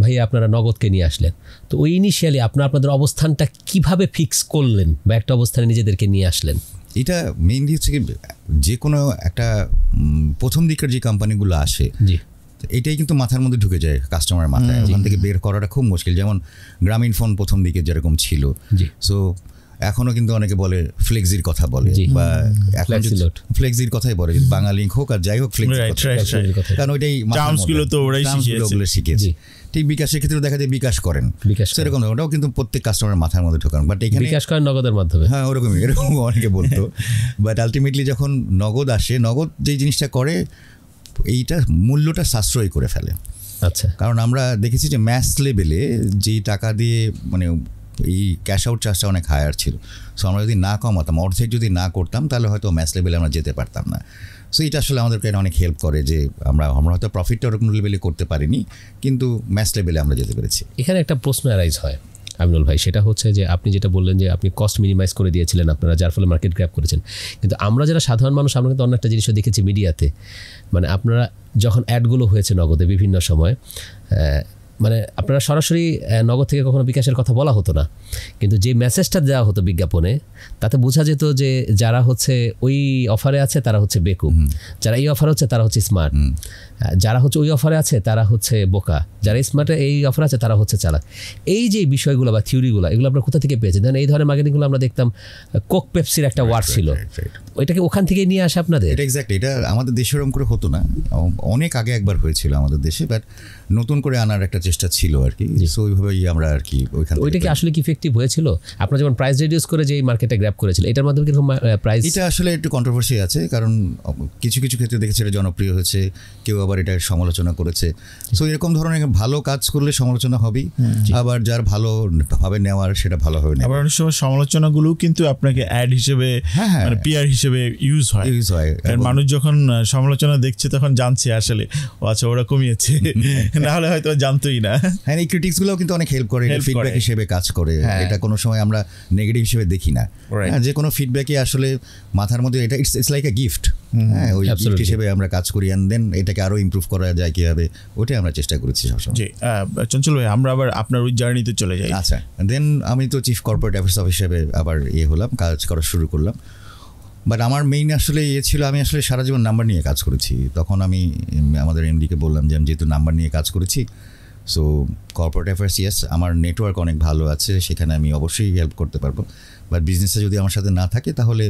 ভাইয়া আপনারা নগদকে নিয়ে আসলেন, তো ওই ইনিশিয়ালি আপনাদের অবস্থানটা কিভাবে ফিক্স করলেন বা একটা অবস্থানে নিজেদেরকে নিয়ে আসলেন? এটা মেইনলি হচ্ছে কি, যে কোনো একটা প্রথম দিকের যে কোম্পানিগুলো আসে, এটাই কিন্তু মাথার মধ্যে ঢুকে যায় কাস্টমারের মাথায়, ওখান থেকে বের করাটা খুব মুশকিল। যেমন গ্রামীণ ফোন প্রথম দিকে যেরকম ছিল, সো এখনও কিন্তু অনেকে বলে ফ্লেক্সির কথা বলে, বা এখন ফ্লেক্সির কথাই বলে, বাঙালিঙ্ক হোক আর যাই হোক ফ্লেক্সির কথা, কারণ ওইটাই ওগুলো শিখেছি। ঠিক বিকাশের ক্ষেত্রে দেখা যায় বিকাশ করেন, সেরকম ওটাও কিন্তু প্রত্যেক কাস্টমারের মাথার মধ্যে ঢোকান। বাট এখানে বিকাশ করেন নগদের মাধ্যমে, হ্যাঁ ওরকমই, এরকম অনেকে বলতো। বাট আলটিমেটলি যখন নগদ আসে, নগদ যেই জিনিসটা করে এইটা মূল্যটা সাশ্রয় করে ফেলে। আচ্ছা, কারণ আমরা দেখেছি যে ম্যাস লেভেলে যেই টাকা দিয়ে মানে এই ক্যাশ আউট চার্জটা অনেক হায়ার ছিল। সো আমরা যদি না কমাতাম, অর্ধেক যদি না করতাম, তাহলে হয়তো ম্যাচ লেভেলে আমরা যেতে পারতাম না। সো এটা আসলে আমাদেরকে অনেক হেল্প করে যে আমরা হয়তো প্রফিটটা ওরকম লেভেলে করতে পারিনি, কিন্তু ম্যাচ লেভেলে আমরা যেতে পেরেছি। এখানে একটা প্রশ্ন অ্যারাইজ হয় আমিনুল ভাই, সেটা হচ্ছে যে আপনি যেটা বললেন যে আপনি কস্ট মিনিমাইজ করে দিয়েছিলেন আপনারা, যার ফলে মার্কেট গ্র্যাব করেছেন। কিন্তু আমরা যারা সাধারণ মানুষ, আমরা কিন্তু অন্য একটা জিনিসও দেখেছি মিডিয়াতে, মানে আপনারা যখন অ্যাডগুলো হয়েছে নগদে বিভিন্ন সময়, মানে আপনারা সরাসরি নগদ থেকে কখনো বিকাশের কথা বলা হতো না, কিন্তু যে মেসেজটা দেওয়া হতো বিজ্ঞাপনে, তাতে বোঝা যেত যে যারা হচ্ছে ওই অফারে আছে তারা হচ্ছে বেকুব, যারা এই অফারে হচ্ছে তারা হচ্ছে স্মার্ট, যারা হচ্ছে ওই অফারে আছে তারা হচ্ছে বোকা, যারা স্মার্টে এই অফারে আছে তারা হচ্ছে চালাক। এই যে বিষয়গুলো বা থিওরিগুলো, এগুলো আপনারা কোথা থেকে পেয়েছেন? ধরেন এই ধরনের মার্কেটিংগুলো আমরা দেখতাম, কোক পেপসির একটা ওয়ার্ড ছিল, ওইটাকে ওখান থেকে নিয়ে আসে আপনাদের? এটা এক্স্যাক্টলি, এটা আমাদের দেশে এরকম করে হতো না, অনেক আগে একবার হয়েছিল আমাদের দেশে, বাট নতুন করে আনার একটা চেষ্টা ছিল আর কি। সো ওইভাবেই আমরা আর কি ওইটা কি আসলে কি ইফেক্টিভ হয়েছিল? আপনারা যেমন প্রাইস রিডিউস করে যে মার্কেটে গ্র্যাব করেছিল, এটার মাধ্যমে কিরকম প্রাইস? এটা আসলে একটু কন্ট্রোভার্সি আছে, কারণ কিছু কিছু ক্ষেত্রে দেখেছি এটা জনপ্রিয় হয়েছে, কেউ আবার এটা সমালোচনা করেছে। সো এরকম ধরনের ভালো কাজ করলে সমালোচনা হবেই, আবার যার ভালোভাবে নেওয়ার সেটা ভালো হবে না। আবার অনেক সময় সমালোচনাগুলো কিন্তু আপনাকে অ্যাড হিসেবে মানে পিআর হিসেবে ইউজ হয়। কারণ মানুষ যখন সমালোচনা দেখছে তখন জানছে আসলে আচ্ছা ওরা কমিয়েছে, না হলে হয়তো জানতোই না। হ্যাঁ, এই ক্রিটিক্সগুলোও কিন্তু অনেক হেল্প করে, ফিডব্যাক হিসেবে কাজ করে। এটা কোনো সময় আমরা নেগেটিভ হিসেবে দেখি না। যে কোনো ফিডব্যাকই আসলে মাথার মধ্যে এটা ইটস লাইক এ গিফট। হ্যাঁ, ওই গিফট হিসেবে আমরা কাজ করি, অ্যান্ড দেন এটাকে আরো ইমপ্রুভ করা যায় কিভাবে, ওটাই আমরা চেষ্টা করেছি সবসময়। জি, চঞ্চল ভাই, আমরা আবার আপনার ওই জার্নিতে চলে যাই। আচ্ছা, দেন আমি তো চিফ কর্পোরেট অ্যাফেয়ার্স অফিস হিসেবে আবার হলাম, কাজ করা শুরু করলাম। বাট আমার মেইন আসলে ছিল, আমি আসলে সারা জীবন নাম্বার নিয়ে কাজ করেছি। তখন আমি আমাদের এমডিকে বললাম যে আমি যেহেতু নাম্বার নিয়ে কাজ করেছি, সো কর্পোরেট অ্যাফেয়ার্স, ইয়েস আমার নেটওয়ার্ক অনেক ভালো আছে, সেখানে আমি অবশ্যই হেল্প করতে পারবো। বাট বিজনেসে যদি আমার সাথে না থাকে তাহলে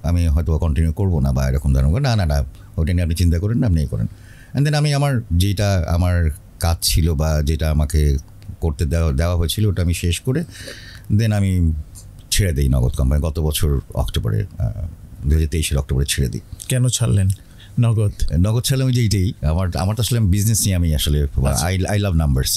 আমি হয়তো কন্টিনিউ করবো না, বা এরকম ধরনের না না না ওটা নিয়ে আপনি চিন্তা করেন না, আপনি করেন। অ্যান্ড দেন আমি যেটা আমার কাজ ছিল বা যেটা আমাকে করতে দেওয়া হয়েছিল ওটা আমি শেষ করে দেন আমি ছেড়ে দিই নগদ কোম্পানি। গত বছর অক্টোবরে, 2023 অক্টোবরে ছেড়ে দিই। কেন ছাড়লেন নগদ? ছাড়লাম যে এইটাই আমার তো আসলে বিজনেস নিয়ে আমি আসলে আই লাভ নাম্বারস।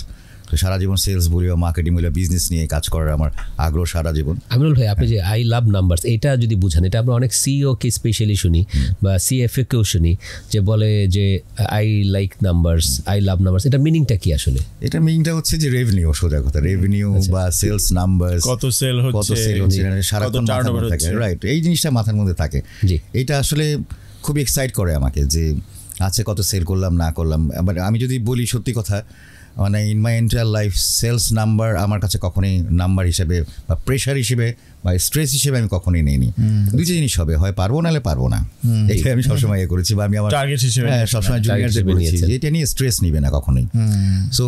তো সারা জীবন সেলস বলি বা মার্কেটিং বলি, বিজনেস নিয়ে কাজ করার আমার আগ্রহ সারা জীবন। আমিনুল ভাই, আপনি যে আই লাভ নাম্বারস এটা যদি বুঝান, এটা আমরা অনেক সিইও কে স্পেশালি শুনি বা সিএফএ কেও শুনি যে বলে যে I like numbers, I love numbers, এটা মিনিংটা কি আসলে? এটা মিনিংটা হচ্ছে যে রেভিনিউ, সোজা কথা রেভিনিউ বা সেলস নাম্বারস, কত সেল হচ্ছে সারাক্ষণ মাথার মধ্যে থাকে। রাইট, এই জিনিসটা মাথার মধ্যে থাকে। এইটা আসলে খুব এক্সাইট করে আমাকে যে আচ্ছা কত সেল করলাম না করলাম। আবার আমি যদি বলি সত্যি কথা, মানে in my entire life sales number আমার কাছে কখনোই নাম্বার হিসেবে বা প্রেশার হিসেবে বা স্ট্রেস হিসেবে আমি কখনোই নিইনি। দুইটা জিনিস হবে, হয় পারবো নাহলে পারবো না, এটাই আমি সবসময় করেছি। বা আমি আমার সবসময় জুনিয়রদের বলেছি যে এটা নিয়ে স্ট্রেস নিবে না কখনোই। সো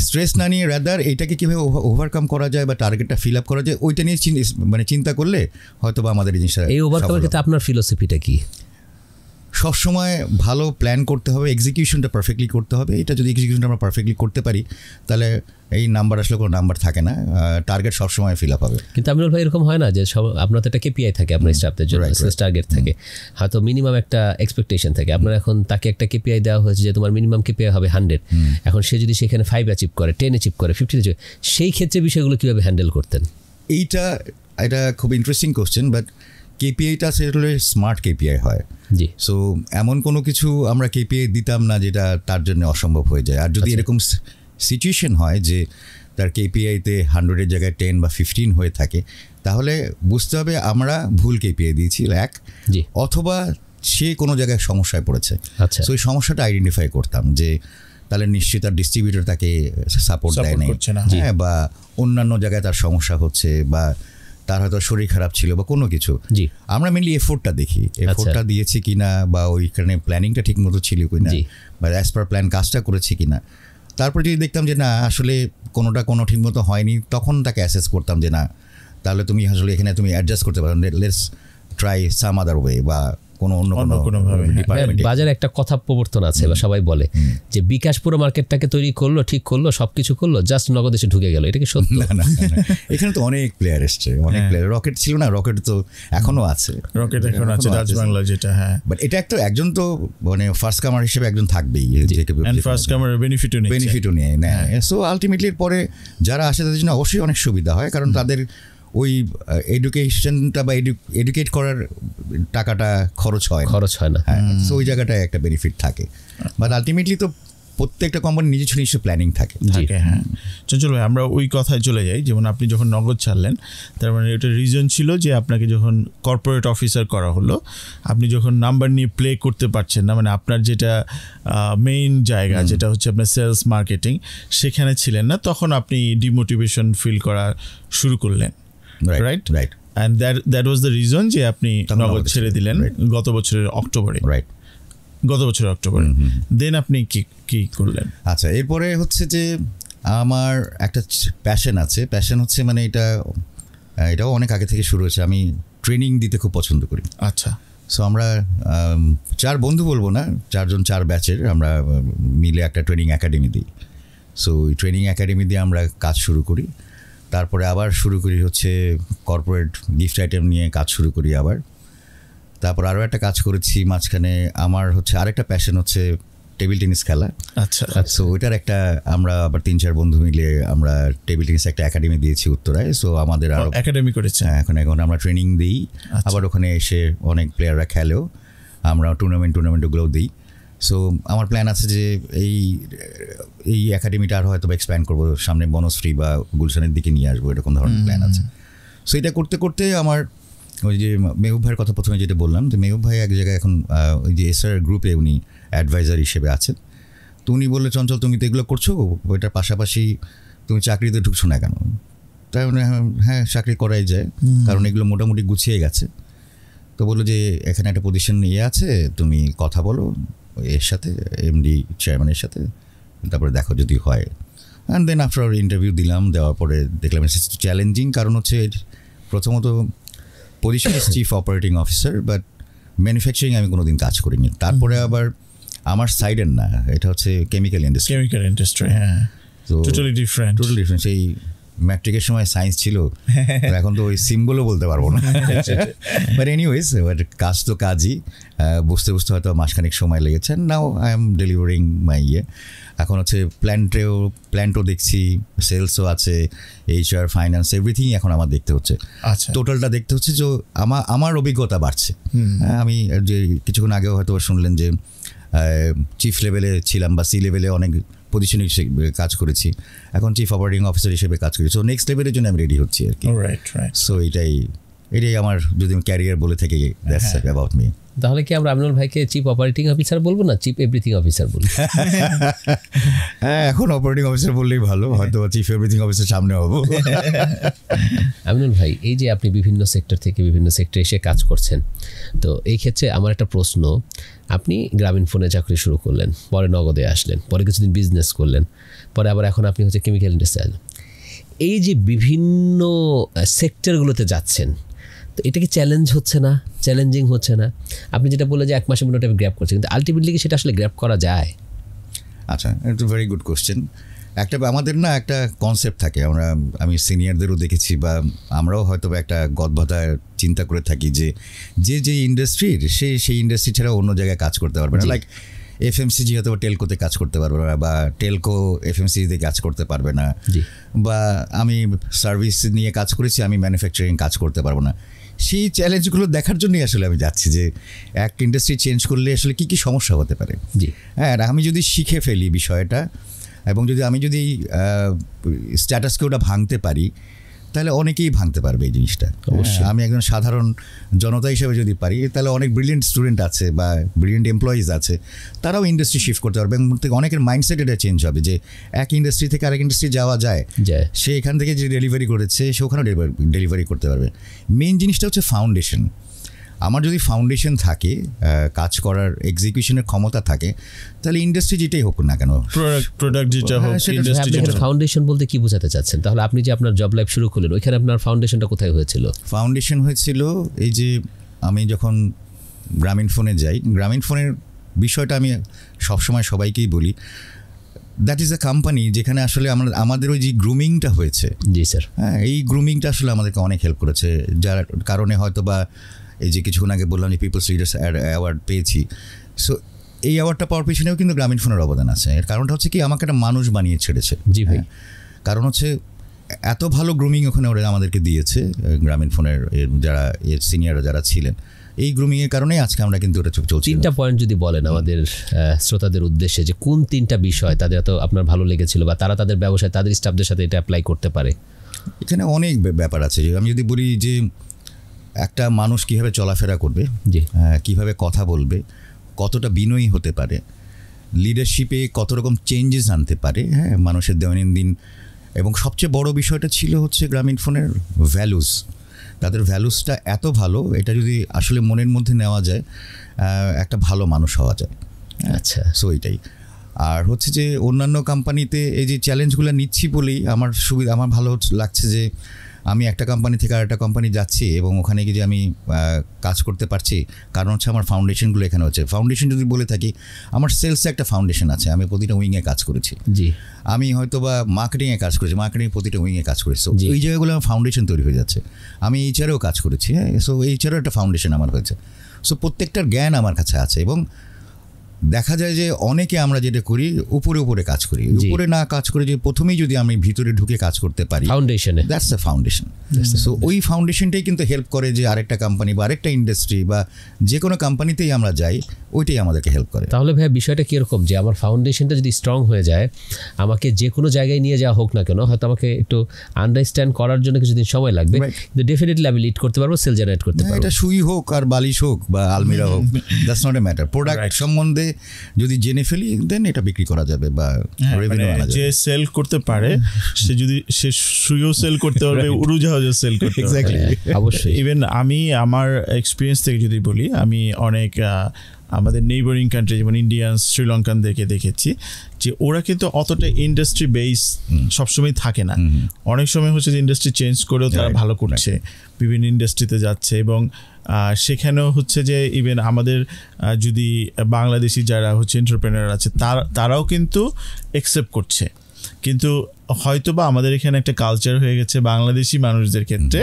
স্ট্রেস না নিয়ে রাদার এইটাকে কীভাবে ওভারকাম করা যায় বা টার্গেটটা ফিল আপ করা যায় ওইটা নিয়ে মানে চিন্তা করলে হয়তো বা আমাদের এই জিনিসটা। এই ওভারকামের ক্ষেত্রে আপনার ফিলোসফিটা কি? সবসময় ভালো প্ল্যান করতে হবে, এক্সিকিউশনটা পারফেক্টলি করতে হবে। এটা যদি এক্সিকিউশনটা আমরা পারফেক্টলি করতে পারি তাহলে এই নাম্বার আসলে কোনো নাম্বার থাকে না, টার্গেট সবসময় ফিল আপ হবে। কিন্তু আমিনুল ভাই এরকম হয় না যে সব আপনার তো একটা কেপিআই থাকে আপনার স্টাফদের জন্য, সেলস টার্গেট থাকে, হয়তো মিনিমাম একটা এক্সপেকটেশন থাকে আপনার। এখন তাকে একটা কেপিআই দেওয়া হয়েছে যে তোমার মিনিমাম কেপিআই হবে 100, এখন সে যদি সেখানে 5 অ্যাচিভ করে, 10 অ্যাচিভ করে, 50 অ্যাচিভ, সেই ক্ষেত্রে বিষয়গুলো কীভাবে হ্যান্ডেল করতেন? এটা খুব ইন্টারেস্টিং কোশ্চেন। বাট কেপিআইটা আসলে স্মার্ট কেপিআই হয়। জি। সো এমন কোনো কিছু আমরা কেপিআই দিতাম না যেটা তার জন্য অসম্ভব হয়ে যায়। আর যদি এরকম সিচুয়েশন হয় যে তার কেপিআইতে 100-এর জায়গায় 10 বা 15 হয়ে থাকে, তাহলে বুঝতে হবে আমরা ভুল কেপিআই দিয়েছি, অথবা সে কোনো জায়গায় সমস্যায় পড়েছে। আচ্ছা, সো এই সমস্যাটা আইডেন্টিফাই করতাম যে তাহলে নিশ্চয়ই তার ডিস্ট্রিবিউটর তাকে সাপোর্ট দেয় না, হ্যাঁ, বা অন্যান্য জায়গায় তার সমস্যা হচ্ছে, বা তার হয়তো শরীর খারাপ ছিল বা কোনো কিছু। আমরা মেনলি এফোর্টটা দেখি, এফোর্টটা দিয়েছি কিনা, বা ওইখানে প্ল্যানিংটা ঠিক মতো ছিল কিনা, বা অ্যাজ পার প্ল্যান কাজটা করেছি কিনা। তারপর যদি দেখতাম যে না আসলে কোনো ঠিক মতো হয়নি, তখন তাকে অ্যাসেস করতাম যে না তাহলে তুমি আসলে এখানে তুমি অ্যাডজাস্ট করতে পারো, let's try some other way, বা কোনো অন্য ডিপার্টমেন্টে। বাজারে একটা কথা প্রবর্তন আছে বা সবাই বলে যে বিকাশ পুরো মার্কেটটাকে তৈরি করলো, ঠিক করলো, সবকিছু করলো, জাস্ট নগদ এসে ঢুকে গেল। এটা কি সত্যি? না, এখানে তো অনেক প্লেয়ার এসছে, অনেক প্লেয়ার। রকেট ছিল না, রকেট তো এখনো আছে, রকেট এখন আছে রাজবাংলা যেটা। হ্যাঁ, বাট এটা একটা একজন তো মানে ফার্স্ট কামার হিসেবে একজন থাকবেই, ফার্স্ট কামার বেনিফিটও নিয়ে নেয়। সো আলটিমেটলি পরে যারা আসে তাদের জন্য অবশ্যই অনেক সুবিধা হয়, কারণ তাদের ওই এডুকেশনটা বা এডুকেট করার টাকাটা খরচ হয় না। হ্যাঁ, সো ওই জায়গাটায় একটা বেনিফিট থাকে। বাট আলটিমেটলি তো প্রত্যেকটা কোম্পানির নিজস্ব প্ল্যানিং থাকে। হ্যাঁ, চঞ্চল ভাই, আমরা ওই কথায় চলে যাই। যেমন আপনি যখন নগদ ছাড়লেন, তার মানে এটা রিজন ছিল যে আপনাকে যখন কর্পোরেট অফিসার করা হলো, আপনি যখন নাম্বার নিয়ে প্লে করতে পারছেন না, মানে আপনার যেটা মেইন জায়গা যেটা হচ্ছে আপনার সেলস মার্কেটিং, সেখানে ছিলেন না, তখন আপনি ডিমোটিভেশন ফিল করা শুরু করলেন। Right. And that was the reason যে আপনি নগদ ছেড়ে দিলেন গত বছরের অক্টোবরে। দেন আপনি কি করলেন? আচ্ছা, এরপরে হচ্ছে যে আমার একটা প্যাশন হচ্ছে মানে এটাও অনেক আগে থেকে শুরু হয়েছে। আমি ট্রেনিং দিতে খুব পছন্দ করি। আচ্ছা। সো আমরা 4 বন্ধু বলবো না, 4 ব্যাচের আমরা মিলে একটা ট্রেনিং একাডেমি দিই। সো ওই ট্রেনিং একাডেমি দিয়ে আমরা কাজ শুরু করি, তারপরে আবার শুরু করি হচ্ছে কর্পোরেট গিফট আইটেম নিয়ে কাজ শুরু করি আবার। তারপর আরও একটা কাজ করেছি মাঝখানে, আমার হচ্ছে আরেকটা প্যাশন হচ্ছে টেবিল টেনিস খেলা। আচ্ছা, সো ওইটার একটা আমরা আবার 3-4 বন্ধু মিলে আমরা টেবিল টেনিস একটা একাডেমি দিয়েছি উত্তরায়। সো আমাদের আরও একাডেমি করেছে, এখন আমরা ট্রেনিং দিই, আবার ওখানে এসে অনেক প্লেয়াররা খেলেও, আমরা টুর্নামেন্টগুলোও দিই। সো আমার প্ল্যান আছে যে এই একাডেমিটা আর হয়তো এক্সপ্যান্ড করবো, সামনে বনশ্রী বা গুলশানের দিকে নিয়ে আসবো, এরকম ধরনের প্ল্যান আছে। সো এটা করতে করতে আমার ওই যে মেহবুব ভাইয়ের কথা প্রথমে যেটা বললাম, যে মেহবুব ভাই এক জায়গায় এখন ওই যে এসআর গ্রুপে উনি অ্যাডভাইজার হিসেবে আছেন। তো উনি বললে, চঞ্চল তুমি তো এগুলো করছো, ওইটার পাশাপাশি তুমি চাকরিতে ঢুকছো না কেন? তাই মানে হ্যাঁ, চাকরি করাই যায়, কারণ এগুলো মোটামুটি গুছিয়ে গেছে। তো বললো যে এখানে একটা পজিশন ইয়ে আছে, তুমি কথা বলো এর সাথে, এমডি চেয়ারম্যানের সাথে, তারপরে দেখো যদি হয়। অ্যান্ড দেন আফটার ইন্টারভিউ দিলাম, দেওয়ার পরে দেখলাম ইটস চ্যালেঞ্জিং, কারণ হচ্ছে প্রথমত position is chief operating officer, but manufacturing আমি কোনোদিন কাজ করিনি। তারপরে আবার আমার সাইডের না, এটা হচ্ছে কেমিক্যাল ইন্ডাস্ট্রি। হ্যাঁ, তো টোটালি ডিফারেন্ট। সেই ম্যাট্রিকের সময় সায়েন্স ছিল, এখন তো ওই সিম্বলও বলতে পারবো না। বাট এনিওয়েজ, কাজ তো কাজই, বুঝতে হয়তো মাসখানেক সময় লেগেছে। নাও আই এম ডেলিভারিং মাই এখন হচ্ছে প্ল্যান্টও দেখছি, সেলসও আছে, HR, ফাইন্যান্স, এভরিথিং এখন আমার দেখতে হচ্ছে। আচ্ছা, টোটালটা দেখতে হচ্ছে, যে আমার অভিজ্ঞতা বাড়ছে। আমি যে কিছুক্ষণ আগেও হয়তো শুনলেন যে চিফ লেভেলে ছিলাম বা C লেভেলে অনেক পজিশনে কাজ করেছি, এখন চিফ অপারেটিং অফিসার হিসেবে কাজ করি। সো নেক্সট লেভেলের জন্য আমি রেডি হচ্ছি আর কি। সো এটাই আমার, যদি আমি ক্যারিয়ার বলে থাকি, দ্যাটস অ্যাবাউট মি। তাহলে কি আমরা আমিনুল ভাইকে চিফ অপারেটিং অফিসার বলবো না চিফ এভরিথিং অফিসার বলবো? হ্যাঁ, এখন অপারেটিং অফিসার বললেই ভালো, হয়তো চিফ এভরিথিং অফিসার সামনে হবো। আমিনুল ভাই, এই যে আপনি বিভিন্ন সেক্টর থেকে বিভিন্ন সেক্টরে এসে কাজ করছেন, তো এই ক্ষেত্রে আমার একটা প্রশ্ন, আপনি গ্রামীণ ফোনে চাকরি শুরু করলেন, পরে নগদে আসলেন, পরে কিছুদিন বিজনেস করলেন, পরে আবার এখন আপনি হচ্ছে কেমিক্যাল ইন্ডাস্ট্রি। এই যে বিভিন্ন সেক্টরগুলোতে যাচ্ছেন, তো এটা কি চ্যালেঞ্জিং হচ্ছে না? আপনি যেটা বললেন যে 1 মাসের মধ্যে আমি গ্র্যাব করছি, কিন্তু আলটিমেটলি কি সেটা আসলে গ্র্যাব করা যায়? আচ্ছা, ইটস ভেরি গুড কোশ্চেন। আমাদের না একটা কনসেপ্ট থাকে, আমি সিনিয়রদেরও দেখেছি, বা আমরাও হয়তো একটা গদবাধা চিন্তা করে থাকি যে ইন্ডাস্ট্রির সেই ইন্ডাস্ট্রি ছাড়া অন্য জায়গায় কাজ করতে পারবে না। লাইক FMCG হয়তো টেলকোতে কাজ করতে পারবে না, বা টেলকো FMCGতে কাজ করতে পারবে না, বা আমি সার্ভিস নিয়ে কাজ করেছি, আমি ম্যানুফ্যাকচারিং কাজ করতে পারবো না। সেই চ্যালেঞ্জগুলো দেখার জন্যই আসলে আমি যাচ্ছি, যে এক ইন্ডাস্ট্রি চেঞ্জ করলে আসলে কী সমস্যা হতে পারে। হ্যাঁ, আমি যদি শিখে ফেলি বিষয়টা, এবং আমি যদি স্ট্যাটাস কোটা ভাঙতে পারি, তাহলে অনেকেই ভাঙতে পারবে এই জিনিসটা। আমি একজন সাধারণ জনতা হিসেবে যদি পারি, তাহলে অনেক ব্রিলিয়েন্ট স্টুডেন্ট আছে বা ব্রিলিয়েন্ট এমপ্লয়িজ আছে, তারাও ইন্ডাস্ট্রি শিফট করতে পারবে, এবং অনেকের মাইন্ডসেট এটা চেঞ্জ হবে, যে এক ইন্ডাস্ট্রি থেকে আরেক ইন্ডাস্ট্রি যাওয়া যায়, সে এখান থেকে যে ডেলিভারি করেছে সে ওখানেও ডেলিভারি করতে পারবে। মেইন জিনিসটা হচ্ছে ফাউন্ডেশন। আমার যদি ফাউন্ডেশন থাকে, কাজ করার এক্সিকিউশনের ক্ষমতা থাকে, তাহলে ইন্ডাস্ট্রি যেটাই হোক না কেন, প্রোডাক্ট যেটা হোক, ফাউন্ডেশন বলতে কি বোঝাতে চাচ্ছেন? তাহলে আপনি যে আপনার জব লাইফ শুরু করলেন, ওইখানে আপনার ফাউন্ডেশনটা কোথায় হয়েছিল? ফাউন্ডেশন হয়েছিল এই যে আমি যখন গ্রামীণ ফোনে যাই, গ্রামীণ ফোনের বিষয়টা আমি সবসময় সবাইকেই বলি, দ্যাট ইজ আ কোম্পানি যেখানে আসলে আমাদের ওই যে গ্রুমিংটা হয়েছে। জি স্যার। হ্যাঁ, এই গ্রুমিংটা আসলে আমাদেরকে অনেক হেল্প করেছে, যার কারণে হয়তো বা এই যে কিছুক্ষণ আগে বললাম যে পিপলস লিডার্স অ্যাওয়ার্ড পেয়েছি। সো এই অ্যাওয়ার্ডটা পাওয়ার পিছনেও কিন্তু গ্রামীণ ফোনের অবদান আছে। এর কারণটা হচ্ছে কি, আমাকে একটা মানুষ বানিয়ে ছেড়েছে। জি ভাই। কারণ হচ্ছে এত ভালো গ্রুমিং ওখানে ওরা আমাদেরকে দিয়েছে, গ্রামীণ ফোনের যারা সিনিয়ররা যারা ছিলেন, এই গ্রুমিংয়ের কারণেই আজকে আমরা কিন্তু ওটা চলছে। 3টা পয়েন্ট যদি বলেন আমাদের শ্রোতাদের উদ্দেশ্যে, যে কোন 3টা বিষয় তাদের এত আপনার ভালো লেগেছিল, বা তারা তাদের ব্যবসায় তাদের স্টাফদের সাথে এটা অ্যাপ্লাই করতে পারে? এখানে অনেক ব্যাপার আছে। আমি যদি বলি যে একটা মানুষ কীভাবে চলাফেরা করবে, কীভাবে কথা বলবে, কতটা বিনয়ী হতে পারে, লিডারশিপে কত রকম চেঞ্জেস আনতে পারে, হ্যাঁ, মানুষের দৈনন্দিন। এবং সবচেয়ে বড় বিষয়টা ছিল হচ্ছে গ্রামীণ ফোনের ভ্যালুস। তাদের ভ্যালুসটা এত ভালো, এটা যদি আসলে মনের মধ্যে নেওয়া যায়, একটা ভালো মানুষ হওয়া যায়। আচ্ছা, সো এটাই। আর হচ্ছে যে অন্যান্য কোম্পানিতে এই যে চ্যালেঞ্জগুলো নিচ্ছি বলেই আমার ভালো লাগছে, যে আমি একটা কোম্পানি থেকে আরেকটা কোম্পানি যাচ্ছি এবং ওখানে গিয়ে যে আমি কাজ করতে পারছি, কারণ হচ্ছে আমার ফাউন্ডেশনগুলো এখানে হচ্ছে। ফাউন্ডেশন যদি বলে থাকি, আমার সেলসে একটা ফাউন্ডেশন আছে, আমি প্রতিটা উইংয়ে কাজ করেছি। জি, আমি হয়তো বা মার্কেটিংয়ে কাজ করেছি, মার্কেটিং প্রতিটা উইংয়ে কাজ করেছি। ওই জায়গাগুলো আমার ফাউন্ডেশন তৈরি হয়ে যাচ্ছে। আমি এইচআরেও কাজ করেছি, হ্যাঁ, সো এইচআরও একটা ফাউন্ডেশন আমার হয়েছে। সো প্রত্যেকটার জ্ঞান আমার কাছে আছে। এবং দেখা যায় যে অনেকে আমরা যেটা করি উপরে উপরে কাজ করি, উপরে না কাজ করে যে প্রথমেই যদি আমি ভিতরে ঢুকে কাজ করতে পারি, ফাউন্ডেশনে, দ্যাটস দ্য ফাউন্ডেশন। সো ওই ফাউন্ডেশনটাই কিন্তু হেল্প করে যে আরেকটা কোম্পানি বা আরেকটা ইন্ডাস্ট্রি বা যে কোনো কোম্পানিতেই আমরা যাই, ওইটাই আমাদেরকে হেল্প করে। তাহলে ভাই বিষয়টা কীরকম যে আমার ফাউন্ডেশনটা যদি স্ট্রং হয়ে যায়, আমাকে যে কোনো জায়গায় নিয়ে যাওয়া হোক না কেন, হয়তো আমাকে একটু আন্ডারস্ট্যান্ড করার জন্য কিছুদিন সময় লাগবে, কিন্তু ডেফিনেটলি আমি লিড করতে পারবো, সেল জেনারেট করতে পারবো। এটা সুই হোক আর বালিশ হোক বা আলমিরা হোক, that's not a matter. Product সম্বন্ধে যদি জেনে ফেলি, দেন এটা বিক্রি করা যাবে বা রেভিনিউ আনা যাবে। যে সেল করতে পারে সে যদি সে সুইও সেল করতে পারবে, উড়োজাহাজও সেল করতে পারবে। অবশ্যই। ইভেন আমি আমার এক্সপিরিয়েন্স থেকে যদি বলি, আমি অনেক আমাদের নেইবারিং কান্ট্রি যেমন ইন্ডিয়ান, শ্রীলঙ্কানদেরকে দেখেছি যে ওরা কিন্তু অতটা ইন্ডাস্ট্রি বেস সবসময় থাকে না। অনেক সময় হচ্ছে যে ইন্ডাস্ট্রি চেঞ্জ করেও তারা ভালো করছে, বিভিন্ন ইন্ডাস্ট্রিতে যাচ্ছে। এবং সেখানেও হচ্ছে যে ইভেন আমাদের যদি বাংলাদেশি যারা হচ্ছে এন্টারপ্রেনার আছে তারাও কিন্তু অ্যাকসেপ্ট করছে। কিন্তু হয়তো বা আমাদের এখানে একটা কালচার হয়ে গেছে বাংলাদেশি মানুষদের ক্ষেত্রে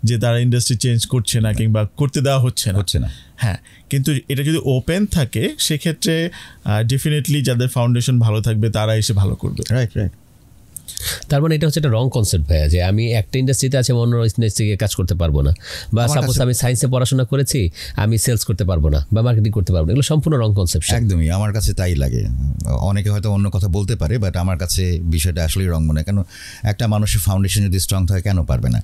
যে তারা ইন্ডাস্ট্রি চেঞ্জ করছে না কিংবা করতে দেওয়া হচ্ছে না। হ্যাঁ, কিন্তু এটা যদি ওপেন থাকে সেক্ষেত্রে ডেফিনেটলি যাদের ফাউন্ডেশন ভালো থাকবে তারা এসে ভালো করবে। Right right. তার মানে এটা হচ্ছে একটা রং কনসেপ্ট ভাইয়া, যে আমি একটা ইন্ডাস্ট্রিতে আছে, অন্য ইন্ডাস্ট্রিতে কাজ করতে পারবো না, বা সাপোজ আমি সায়েন্সে পড়াশোনা করেছি, আমি সেলস করতে পারবো না বা মার্কেটিং করতে পারবো না, এগুলো সম্পূর্ণ রং কনসেপ্ট। একদমই, আমার কাছে তাই লাগে। অনেকে হয়তো অন্য কথা বলতে পারে, বাট আমার কাছে বিষয়টা আসলেই রং মনে হয়। কেন একটা মানুষের ফাউন্ডেশন যদি স্ট্রং থাকে, কেন পারবে না?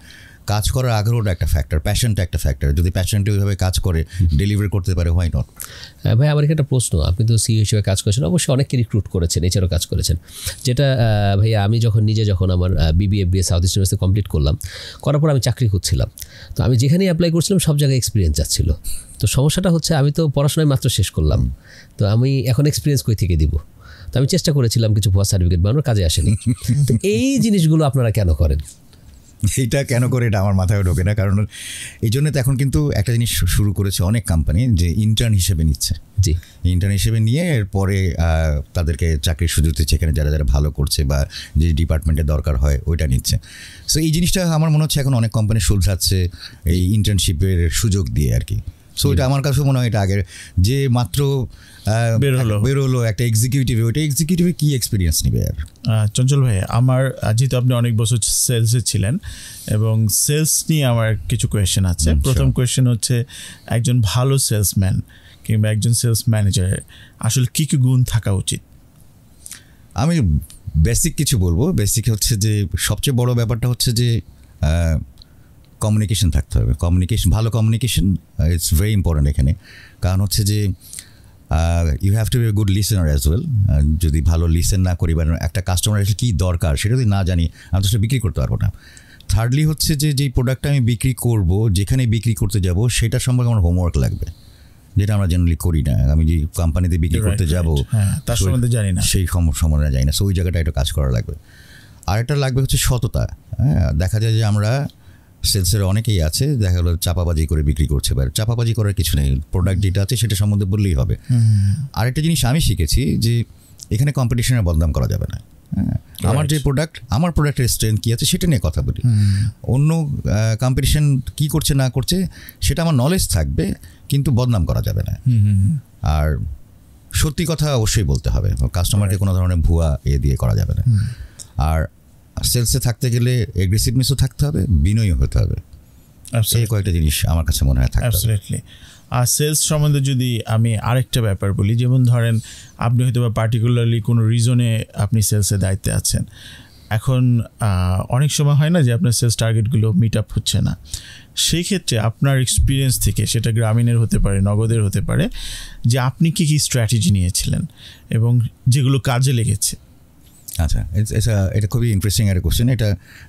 কাজ করার আগ্রহটা একটা ফ্যাক্টর, প্যাশনটা একটা ফ্যাক্টর। যদি প্যাশনটা ওইভাবে কাজ করে ডেলিভারি করতে পারে, হোয়াই নট? ভাই আমার একটা প্রশ্ন, আপনি তো সিইও হিসেবে কাজ করেছেন, অবশ্যই অনেককে রিক্রুট করেছেন, এছাড়াও কাজ করেছেন। যেটা ভাইয়া আমি যখন আমার BBA south east university complete করার পর আমি চাকরি খুঁজছিলাম। তো আমি যেখানেই অ্যাপ্লাই করছিলাম সব জায়গায় এক্সপিরিয়েন্স যাচ্ছিল। তো সমস্যাটা হচ্ছে আমি তো পড়াশোনায় মাত্র শেষ করলাম, তো আমি এখন এক্সপিরিয়েন্স কই থেকে দিব? তো আমি চেষ্টা করেছিলাম কিছু ভুয়া সার্টিফিকেট বানানোর, কাজে আসেনি। তো এই জিনিসগুলো আপনারা কেন করেন? এইটা কেন করে এটা আমার মাথায় ঢোকে না। কারণ এই জন্য তো এখন কিন্তু একটা জিনিস শুরু করেছে অনেক কোম্পানি, যে ইন্টার্ন হিসেবে নিচ্ছে। জি, ইন্টার্ন হিসেবে নিয়ে এরপরে তাদেরকে চাকরির সুযোগ দিচ্ছে, এখানে যারা যারা ভালো করছে বা যে ডিপার্টমেন্টের দরকার হয় ওইটা নিচ্ছে। সো এই জিনিসটা আমার মনে হচ্ছে এখন অনেক কোম্পানি শুধরাচ্ছে এই ইন্টার্নশিপের সুযোগ দিয়ে আর কি। সো এটা আমার কাছে মনে হয় এটা আগের যে মাত্র বের হলো একটা এক্সিকিউটিভ, ওইটা এক্সিকিউটিভে কি এক্সপিরিয়েন্স নেবে আর? চঞ্চল ভাই, আমার যেহেতু আপনি অনেক বছর সেলসে ছিলেন এবং সেলস নিয়ে আমার কিছু কোয়েশ্চেন আছে। প্রথম কোয়েশ্চেন হচ্ছে, একজন ভালো সেলসম্যান কিংবা একজন সেলস ম্যানেজারের আসলে কী কী গুণ থাকা উচিত? আমি বেসিক কিছু বলবো। বেসিক হচ্ছে যে সবচেয়ে বড় ব্যাপারটা হচ্ছে যে কমিউনিকেশন থাকতে হবে। ভালো কমিউনিকেশন ইটস ভেরি ইম্পর্ট্যান্ট এখানে। কারণ হচ্ছে যে you have to be a good listener as well. যদি ভালো লিসেন না করি বা একটা কাস্টমারের কী দরকার সেটা যদি না জানি, আমি তো সেটা বিক্রি করতে পারবো না। থার্ডলি হচ্ছে যে যেই প্রোডাক্টটা আমি বিক্রি করব, যেখানে বিক্রি করতে যাব, সেটা সম্পর্কে আমার হোমওয়ার্ক লাগবে, যেটা আমরা জেনারেলি করি না। আমি যে কোম্পানিতে বিক্রি করতে যাব তার সম্বন্ধে জানি না, সেই সম্বন্ধে জানি না। সো ওই জায়গাটা একটু কাজ করা লাগবে। আরেকটা লাগবে হচ্ছে সততা। হ্যাঁ, দেখা যায় যে আমরা সেলসের অনেকেই আছে, দেখা গেলো চাপাবাজি করে বিক্রি করছে। বা চাপাবাজি করার কিছু নেই, প্রোডাক্ট যেটা আছে সেটা সম্বন্ধে বললেই হবে। আরেকটা জিনিস আমি শিখেছি যে এখানে কম্পিটিশনের বদনাম করা যাবে না। হ্যাঁ, আমার যে আমার প্রোডাক্টের স্ট্রেংথ কী আছে সেটা নিয়ে কথা বলি। অন্য কম্পিটিশন কী করছে না করছে সেটা আমার নলেজ থাকবে, কিন্তু বদনাম করা যাবে না। আর সত্যি কথা অবশ্যই বলতে হবে, কাস্টমারকে কোনো ধরনের ভুয়া দিয়ে করা যাবে না। আর সেলসে থাকতে গেলে এগ্রেসিভনেসও থাকতে হবে, বিনয়ী হতে হবে। এই কয়েকটা জিনিস আমার কাছে মনে হয় থাকবে। অ্যাবসলিউটলি। আর সেলস সম্বন্ধে যদি আমি আরেকটা ব্যাপার বলি, যেমন ধরেন আপনি হয়তো বা পার্টিকুলারলি কোনো রিজনে আপনি সেলসের দায়িত্বে আছেন, এখন অনেক সময় হয় না যে আপনার সেলস টার্গেটগুলো মিট আপ হচ্ছে না। সেই ক্ষেত্রে আপনার এক্সপিরিয়েন্স থেকে, সেটা গ্রামীণের হতে পারে, নগদের হতে পারে, যে আপনি কী কী স্ট্র্যাটেজি নিয়েছিলেন এবং যেগুলো কাজে লেগেছে? আচ্ছা, এটা খুবই ইন্টারেস্টিং একটা কোশ্চেন। এটা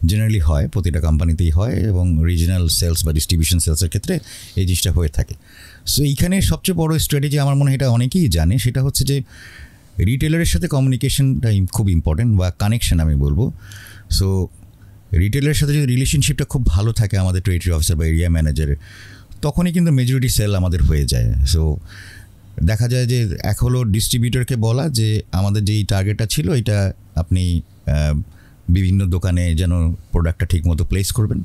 জেনারেলি হয়, প্রতিটা কোম্পানিতেই হয়, এবং রিজিনাল সেলস বা ডিস্ট্রিবিউশন সেলসের ক্ষেত্রে এই জিনিসটা হয়ে থাকে। সো এইখানে সবচেয়ে বড় স্ট্র্যাটেজি আমার মনে হয়, এটা অনেকেই জানে, সেটা হচ্ছে যে রিটেলারের সাথে কমিউনিকেশনটা খুব ইম্পর্টেন্ট, বা কানেকশন আমি বলবো। সো রিটেলের সাথে যদি রিলেশনশিপটা খুব ভালো থাকে আমাদের টেরিটরি অফিসার বা এরিয়া ম্যানেজারের, তখনই কিন্তু মেজরিটি সেল আমাদের হয়ে যায়। সো দেখা যায় যে এক হলো ডিস্ট্রিবিউটরকে বলা যে আমাদের যেই টার্গেটটা ছিল এটা আপনি বিভিন্ন দোকানে যেন প্রোডাক্টটা ঠিকমতো প্লেস করবেন,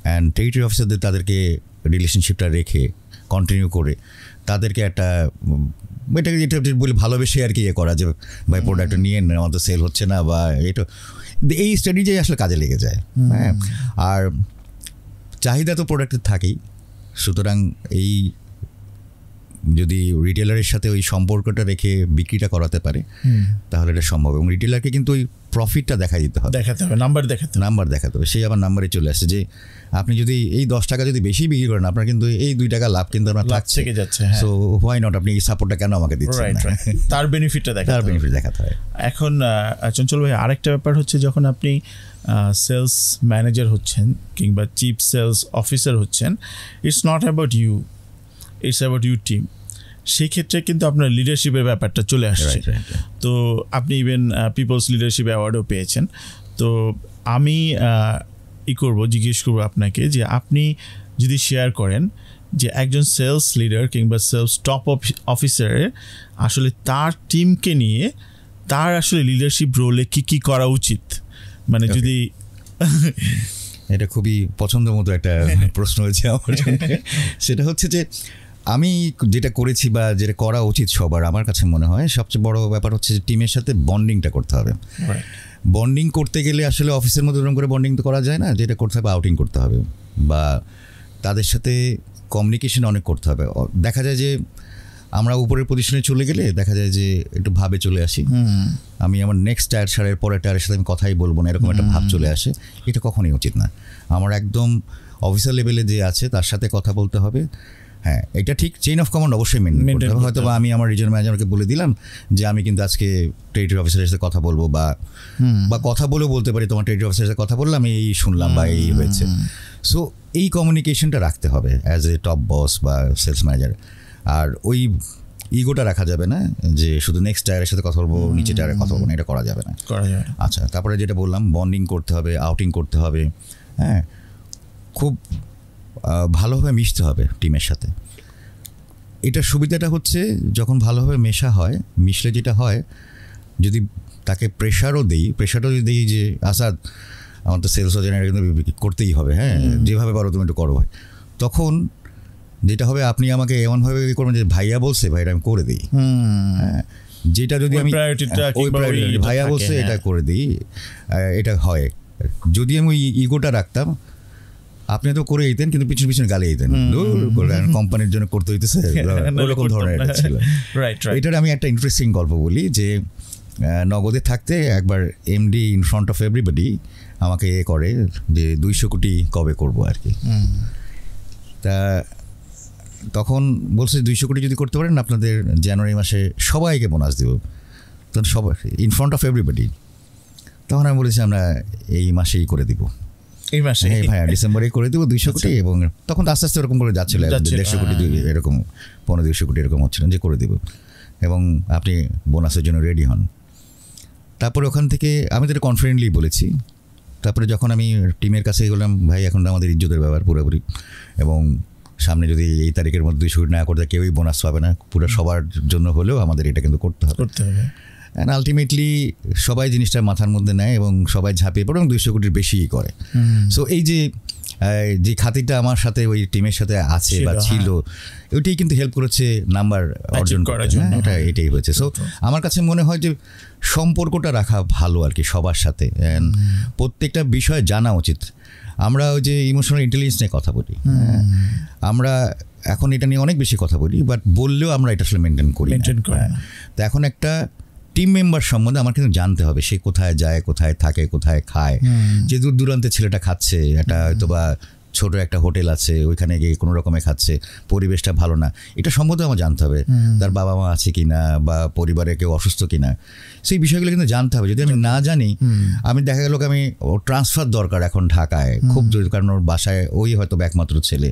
অ্যান্ড টেরিটরি অফিসারদের তাদেরকে রিলেশনশিপটা রেখে কন্টিনিউ করে তাদেরকে একটা এটা বলে ভালোবেসে আর কি করা যে ভাই প্রোডাক্টটা নিয়ে আমাদের সেল হচ্ছে না বা এটা, এই স্ট্র্যাটেজি আসলে কাজে লেগে যায়। হ্যাঁ, আর চাহিদা তো প্রোডাক্টের থাকেই, সুতরাং এই যদি রিটেলারের সাথে ওই সম্পর্কটা রেখে বিক্রিটা করাতে পারে তাহলে এটা সম্ভব। এবং রিটেলারকে কিন্তু ওই প্রফিটটা দেখাতে হবে, নাম্বার দেখাতে হবে। সেই আবার নাম্বারে চলে আসছে যে আপনি যদি এই 10 টাকা যদি বেশি বিক্রি করেন আপনার কিন্তু এই 2 টাকা লাভ কিন্তু আপনার থাকছে, সো হোয়াই নট, আপনি এই সাপোর্টটা কেন আমাকে দিচ্ছেন না, তার বেনিফিট দেখাতে হয়। এখন চঞ্চল ভাই আরেকটা ব্যাপার হচ্ছে, যখন আপনি সেলস ম্যানেজার হচ্ছেন কিংবা চিফ সেলস অফিসার হচ্ছেন, it's not about you, it's about your team. সেই ক্ষেত্রে কিন্তু আপনার লিডারশিপের ব্যাপারটা চলে আসছে। তো আপনি ইভেন পিপলস লিডারশিপ অ্যাওয়ার্ডও পেয়েছেন। তো আমি জিজ্ঞেস করবো আপনাকে যে আপনি যদি শেয়ার করেন যে একজন সেলস লিডার কিংবা সেলস টপ অফিসারের আসলে তার টিমকে নিয়ে তার আসলে লিডারশিপ রোলে কী করা উচিত, মানে যদি এটা খুবই পছন্দ মতো একটা প্রশ্ন হয়েছে আমার জন্য। সেটা হচ্ছে যে আমি যেটা করেছি বা যেটা করা উচিত সবার, আমার কাছে মনে হয় সবচেয়ে বড় ব্যাপার হচ্ছে যে টিমের সাথে বন্ডিংটা করতে হবে। বন্ডিং করতে গেলে আসলে অফিসের মধ্যে ওরকম করে বন্ডিং তো করা যায় না, যেটা করতে হবে আউটিং করতে হবে বা তাদের সাথে কমিউনিকেশন অনেক করতে হবে। দেখা যায় যে আমরা উপরের পজিশনে চলে গেলে দেখা যায় যে একটু ভাবে চলে আসি, আমি আমার নেক্সট টায়ার ছাড়ের পরের টায়ারের সাথে আমি কথাই বলবো না, এরকম একটা ভাব চলে আসে। এটা কখনোই উচিত না। আমার একদম অফিসার লেভেলে যে আছে তার সাথে কথা বলতে হবে। হ্যাঁ, এটা ঠিক, চেইন অফ কমান্ড অবশ্যই মেনটেন করতে হবে। হয়তো বা আমি আমার রিজিয়নাল ম্যানেজারকে বলে দিলাম যে আমি কিন্তু আজকে টেরিটরি অফিসারের সাথে কথা বলবো, বা কথা বলেও বলতে পারি তোমার টেরিটরি অফিসারের সাথে কথা বললাম, এই শুনলাম বা এই হয়েছে। সো এই কমিউনিকেশনটা রাখতে হবে অ্যাজ এ টপ বস বা সেলস ম্যানেজার। আর ওই ইগোটা রাখা যাবে না যে শুধু নেক্সট টায়ারের সাথে কথা বলবো, নিচে টায়ারের কথা বলবো না, এটা করা যাবে না। আচ্ছা, তারপরে যেটা বললাম বন্ডিং করতে হবে, আউটিং করতে হবে। হ্যাঁ, খুব ভালোভাবে মিশতে হবে টিমের সাথে। এটার সুবিধাটা হচ্ছে যখন ভালোভাবে মেশা হয়, মিশলে যেটা হয়, যদি তাকে প্রেশারও দিই যে আসাদ আমার তো সেলস জেনারেট করতেই হবে, হ্যাঁ যেভাবে পারো তুমি একটু করো ভাই, তখন যেটা হবে আপনি আমাকে এমনভাবে করবেন যে ভাইয়া বলছে ভাইটা আমি করে দিই। হ্যাঁ, যেটা যদি আমি ভাইয়া বলছে এটা করে দিই, এটা হয়। যদি আমি ইগোটা রাখতাম, আপনি তো করে দিতেন কিন্তু পিছনে গালি দিতেন, কোম্পানির জন্য করতে হইতেছে, ওরকম ধরনের এটা ছিল। এটার আমি একটা ইন্টারেস্টিং গল্প বলি যে নগদে থাকতে একবার MD in front of everybody আমাকে করে যে 200 কোটি কবে করবো আর কি। তা তখন বলছে 200 কোটি যদি করতে পারেন আপনাদের জানুয়ারি মাসে সবাইকে বোনাস দেব, তখন সবাই ইন ফ্রন্ট অফ এভরিবডি। তখন আমি বলেছি আমরা এই মাসেই করে দিব, এই মাসে, হ্যাঁ ভাইয়া ডিসেম্বরেই করে দেবো 200 কোটি। এবং তখন আস্তে আস্তে এরকম করে যাচ্ছিল, 150 কোটি এরকম 200 কোটি এরকম হচ্ছিলেন যে করে দিব এবং আপনি বোনাসের জন্য রেডি হন। তারপরে ওখান থেকে আমি তো এটা কনফিডেন্টলি বলেছি। তারপরে যখন আমি টিমের কাছে বললাম ভাই এখন আমাদের ইজ্জতের ব্যাপার পুরোপুরি, এবং সামনে যদি এই তারিখের মধ্যে 200 কোটি না করতে কেউই বোনাস পাবে না, পুরো সবার জন্য হলেও আমাদের এটা কিন্তু করতে হবে। অ্যান্ড আলটিমেটলি সবাই জিনিসটা মাথার মধ্যে নেয় এবং সবাই ঝাঁপিয়ে পড়ে এবং 200 কোটির বেশিই করে। সো এই যে খাতিরটা আমার সাথে ওই টিমের সাথে আছে বা ছিল, ওইটাই কিন্তু হেল্প করেছে নাম্বার অর্জন করার জন্য। এটাই হয়েছে। সো আমার কাছে মনে হয় যে সম্পর্কটা রাখা ভালো আর কি সবার সাথে, অ্যান্ড প্রত্যেকটা বিষয় জানা উচিত। আমরা ওই যে ইমোশনাল ইন্টেলিজেন্স নিয়ে কথা বলি, আমরা এখন এটা নিয়ে অনেক বেশি কথা বলি, বাট বললেও আমরা এটা আসলে মেনটেন করি। তো এখন একটা টিম মেম্বার সম্বন্ধে আমার কিন্তু জানতে হবে সে কোথায় যায়, কোথায় থাকে, কোথায় খায়। যে দূর দূরান্তে ছেলেটা খাচ্ছে, একটা হয়তো বা ছোট একটা হোটেল আছে, ওইখানে গিয়ে কোনো রকমে খাচ্ছে, পরিবেশটা ভালো না, এটা সম্বন্ধে আমার জানতে হবে। তার বাবা মা আছে কিনা বা পরিবারে কেউ অসুস্থ কিনা, সেই বিষয়গুলো কিন্তু জানতে হবে। যদি আমি না জানি, আমি দেখা গেল আমি ওর ট্রান্সফার দরকার এখন ঢাকায় খুব জরুরি, কারণ ওর বাসায় ওই হয়তো একমাত্র ছেলে,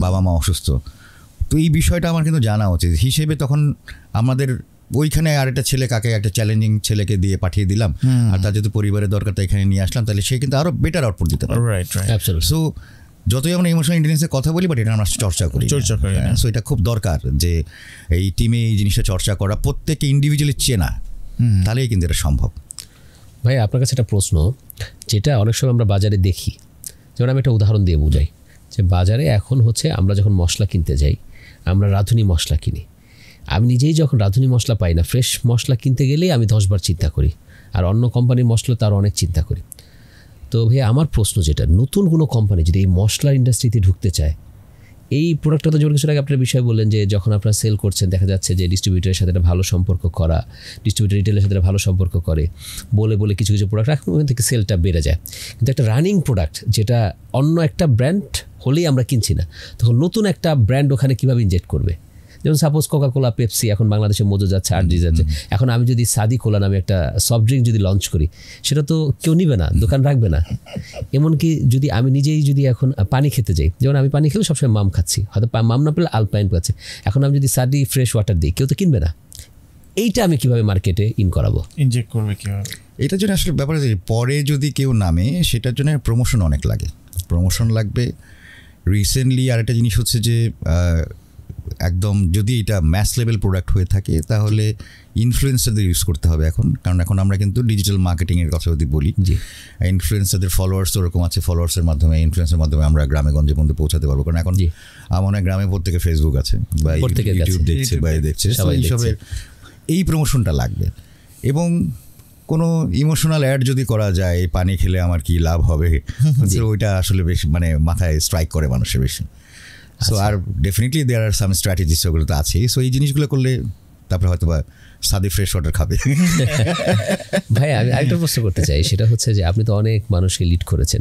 বাবা মা অসুস্থ, তো এই বিষয়টা আমার কিন্তু জানা উচিত হিসেবে। তখন আমাদের ওইখানে আরেকটা ছেলে কাকে একটা চ্যালেঞ্জিং ছেলেকে দিয়ে পাঠিয়ে দিলাম, আর তার যেহেতু পরিবারের দরকার তাই এখানে নিয়ে আসলাম, তাহলে সে কিন্তু আরও বেটার আউটপুট দিতে পারে। সো যতই আমরা ইমোশনাল ইন্টেলিজেন্সের কথা বলি, বাট এটা আমরা চর্চা করি। সো এটা খুব দরকার যে এই টিমে এই জিনিসটা চর্চা করা, প্রত্যেকে ইন্ডিভিজুয়ালি চেনা, তাহলেই কিন্তু এটা সম্ভব। ভাই আপনার কাছে একটা প্রশ্ন, যেটা অনেক সময় আমরা বাজারে দেখি, যেমন আমি একটা উদাহরণ দিয়ে বোঝাই, যে বাজারে এখন হচ্ছে আমরা যখন মশলা কিনতে যাই, আমরা রাঁধুনি মশলা কিনি। আমি নিজেই যখন রাঁধুনি মশলা পাই না, ফ্রেশ মশলা কিনতে গেলেই আমি 10 বার চিন্তা করি, আর অন্য কোম্পানির মশলা তার অনেক চিন্তা করি। তো ভাই আমার প্রশ্ন যেটা, নতুন কোনো কোম্পানি যদি এই মশলার ইন্ডাস্ট্রিতে ঢুকতে চায়, এই প্রোডাক্টটা তো যেমন কিছু আগে আপনার বিষয় বললেন যে যখন আপনারা সেল করছেন দেখা যাচ্ছে যে ডিস্ট্রিবিউটারের সাথে একটা ভালো সম্পর্ক করা, ডিস্ট্রিবিউটার রিটেলের সাথে ভালো সম্পর্ক করে, বলে কিছু প্রোডাক্ট এখন ওখান থেকে সেলটা বেড়ে যায়। কিন্তু একটা রানিং প্রোডাক্ট যেটা অন্য একটা ব্র্যান্ড হলেই আমরা কিনছি না, তখন নতুন একটা ব্র্যান্ড ওখানে কীভাবে ইনজেক্ট করবে? যেমন সাপোজ কোকাকোলা, পেপসি এখন বাংলাদেশে মজু যাচ্ছে, আরজি যাচ্ছে, এখন আমি যদি সাদি কোলা নামে একটা সফট ড্রিঙ্ক যদি লঞ্চ করি, সেটা তো কেউ নিবে না, দোকান রাখবে না। এমনকি যদি আমি নিজেই যদি এখন পানি খেতে যাই, যেমন আমি পানি খেলে সবসময় মাম খাচ্ছি, হয়তো মাম না পেলে আলপাইন পাচ্ছি, এখন আমি যদি সাদি ফ্রেশ ওয়াটার দিই, কেউ তো কিনবে না। এইটা আমি কিভাবে মার্কেটে করাবো, ইনজেক্ট করবে কীভাবে? এটার জন্য আসলে ব্যাপার আছে, পরে যদি কেউ নামে সেটার জন্য প্রমোশন অনেক লাগে, প্রমোশন লাগবে। রিসেন্টলি আরেকটা জিনিস হচ্ছে যে একদম যদি এটা ম্যাস লেভেল প্রোডাক্ট হয়ে থাকে তাহলে ইনফ্লুয়েন্সারদের ইউজ করতে হবে এখন, কারণ এখন আমরা কিন্তু ডিজিটাল মার্কেটিংয়ের কথা যদি বলি, ইনফ্লুয়েন্সারদের ফলোয়ার্স ওরকম আছে, ফলোয়ার্সের মাধ্যমে ইনফ্লুয়েন্সের মাধ্যমে আমরা গ্রামে গঞ্জে পর্যন্ত পৌঁছাতে পারবো। কারণ এখন আমার অনেক গ্রামে প্রত্যেকে ফেসবুক আছে বা ইউটিউব দেখছে বা দেখছে, এইসবের এই প্রমোশনটা লাগবে। এবং কোনো ইমোশনাল অ্যাড যদি করা যায়, পানি খেলে আমার কি লাভ হবে, ওইটা আসলে বেশি মানে মাথায় স্ট্রাইক করে মানুষের বেশি। সো আর ডেফিনেটলি দেয়ার আর সাম স্ট্র্যাটেজিস, ওগুলো তো আছেই। সো এই জিনিসগুলো করলে তারপরে হয়তো বা সাদি ফ্রেশ ওয়াটার খাবে। ভাই আমি আরেকটা প্রশ্ন করতে চাই, সেটা হচ্ছে যে আপনি তো অনেক মানুষকে লিড করেছেন,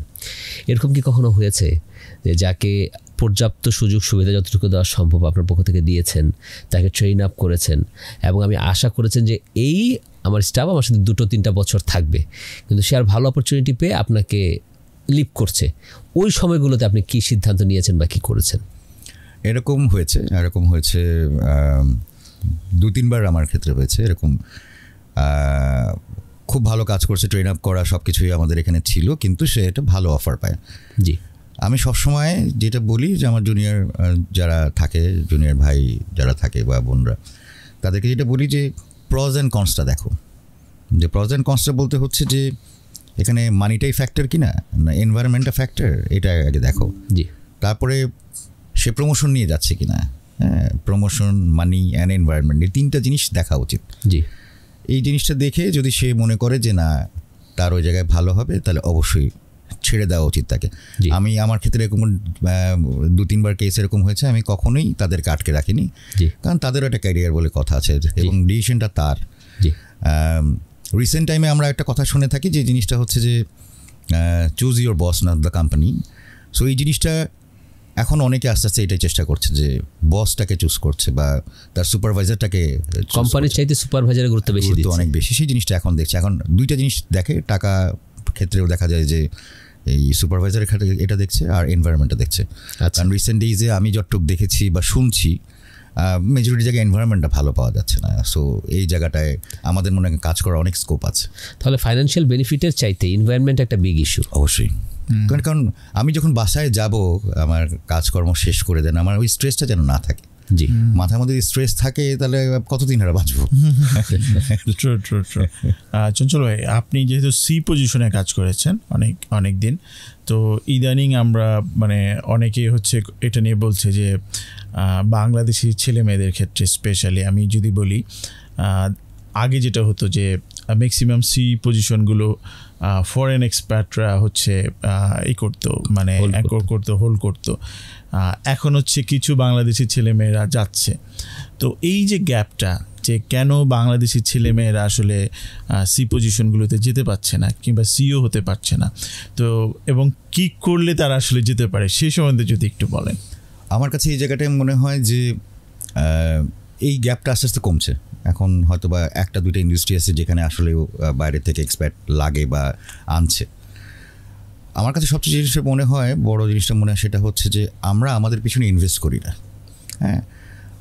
এরকম কি কখনো হয়েছে যে যাকে পর্যাপ্ত সুযোগ সুবিধা যতটুকু দেওয়া সম্ভব আপনার পক্ষ থেকে দিয়েছেন, তাকে ট্রেন আপ করেছেন, এবং আমি আশা করেছেন যে এই আমার স্টাফ আমার সাথে 2-3 বছর থাকবে, কিন্তু সে আর ভালো অপরচুনিটি পেয়ে আপনাকে লিভ করছে, ওই সময়গুলোতে আপনি কি সিদ্ধান্ত নিয়েছেন বা কী করেছেন? এরকম হয়েছে 2-3 বার আমার ক্ষেত্রে হয়েছে এরকম। খুব ভালো কাজ করছে, ট্রেন আপ করা সব কিছুই আমাদের এখানে ছিল, কিন্তু সে এটা ভালো অফার পায়। জি, আমি সবসময় যেটা বলি যে আমার জুনিয়র যারা থাকে, জুনিয়র ভাই যারা থাকে বা বোনরা, তাদেরকে যেটা বলি যে প্রজ অ্যান্ড কনসটা দেখো। যে প্রজ অ্যান্ড কনসটা বলতে হচ্ছে যে এখানে মানিটাই ফ্যাক্টর কিনা না এনভায়রনমেন্টটা ফ্যাক্টর, এটা আগে দেখো। জি, তারপরে সে প্রমোশন নিয়ে যাচ্ছে কিনা, হ্যাঁ, প্রমোশন, মানি অ্যান্ড এনভায়রনমেন্ট, এই 3টা জিনিস দেখা উচিত। জি, এই জিনিসটা দেখে যদি সে মনে করে যে না তার ওই জায়গায় ভালো হবে, তাহলে অবশ্যই ছেড়ে দেওয়া উচিত তাকে। আমি আমার ক্ষেত্রে এরকম 2-3 বার কেস এরকম হয়েছে, আমি কখনোই তাদেরকে আটকে রাখিনি, কারণ তাদেরও একটা ক্যারিয়ার বলে কথা আছে এবং ডিসিশনটা তার। রিসেন্ট টাইমে আমরা একটা কথা শুনে থাকি যে জিনিসটা হচ্ছে যে choose your boss not the company. So এই জিনিসটা এখন অনেকে আস্তে আস্তে এটাই চেষ্টা করছে যে বসটাকে চুজ করছে বা তার সুপারভাইজারটাকে, কোম্পানির চাইতে সুপারভাইজারের গুরুত্ব অনেক বেশি। সেই জিনিসটা এখন দেখছে, এখন 2টা জিনিস দেখে, টাকা ক্ষেত্রেও দেখা যায় যে এই সুপারভাইজারের ক্ষেত্রে এটা দেখছে আর এনভায়রনমেন্টটা দেখছে। কারণ রিসেন্ট ডেজে আমি যতটুকু দেখেছি বা শুনছি, মেজরিটি জায়গায় এনভায়রনমেন্টটা ভালো পাওয়া যাচ্ছে না। সো এই জায়গাটায় আমাদের মনে হয় কাজ করার অনেক স্কোপ আছে। তাহলে ফাইন্যান্সিয়াল বেনিফিটের চাইতে এনভায়রনমেন্ট একটা বিগ ইস্যু। অবশ্যই, কারণ আমি যখন বাসায় যাব আমার কাজকর্ম শেষ করে দেন, আমার ওই স্ট্রেসটা যেন না থাকে। জি, মাথার মধ্যে স্ট্রেস থাকে তাহলে কতদিন আর বাঁচবো। চঞ্চল ভাই, আপনি যেহেতু সি পজিশনে কাজ করেছেন অনেক দিন, তো ইদানিং আমরা মানে অনেকেই হচ্ছে এটা নিয়ে বলছে যে বাংলাদেশি ছেলে মেয়েদের ক্ষেত্রে স্পেশালি আমি যদি বলি, আগে যেটা হতো যে ম্যাক্সিমাম সি পজিশনগুলো ফরেন এক্সপার্টরা হচ্ছে করতো, মানে হোল্ড করতো। এখন হচ্ছে কিছু বাংলাদেশি ছেলেমেয়েরা যাচ্ছে। তো এই যে গ্যাপটা, যে কেন বাংলাদেশি ছেলেমেয়েরা আসলে সি পজিশনগুলোতে যেতে পারছে না কিংবা সিও হতে পারছে না, তো এবং কি করলে তারা আসলে যেতে পারে, সেই সম্বন্ধে যদি একটু বলেন। আমার কাছে এই জায়গাটায় মনে হয় যে এই গ্যাপটা আস্তে আস্তে কমছে। এখন হয়তো বা 1-2টা ইন্ডাস্ট্রি আছে যেখানে আসলে বাইরে থেকে এক্সপার্ট লাগে বা আনছে। আমার কাছে সবচেয়ে জিনিসটা মনে হয়, বড় জিনিসটা মনে হয় সেটা হচ্ছে যে আমরা আমাদের পিছনে ইনভেস্ট করি না। হ্যাঁ,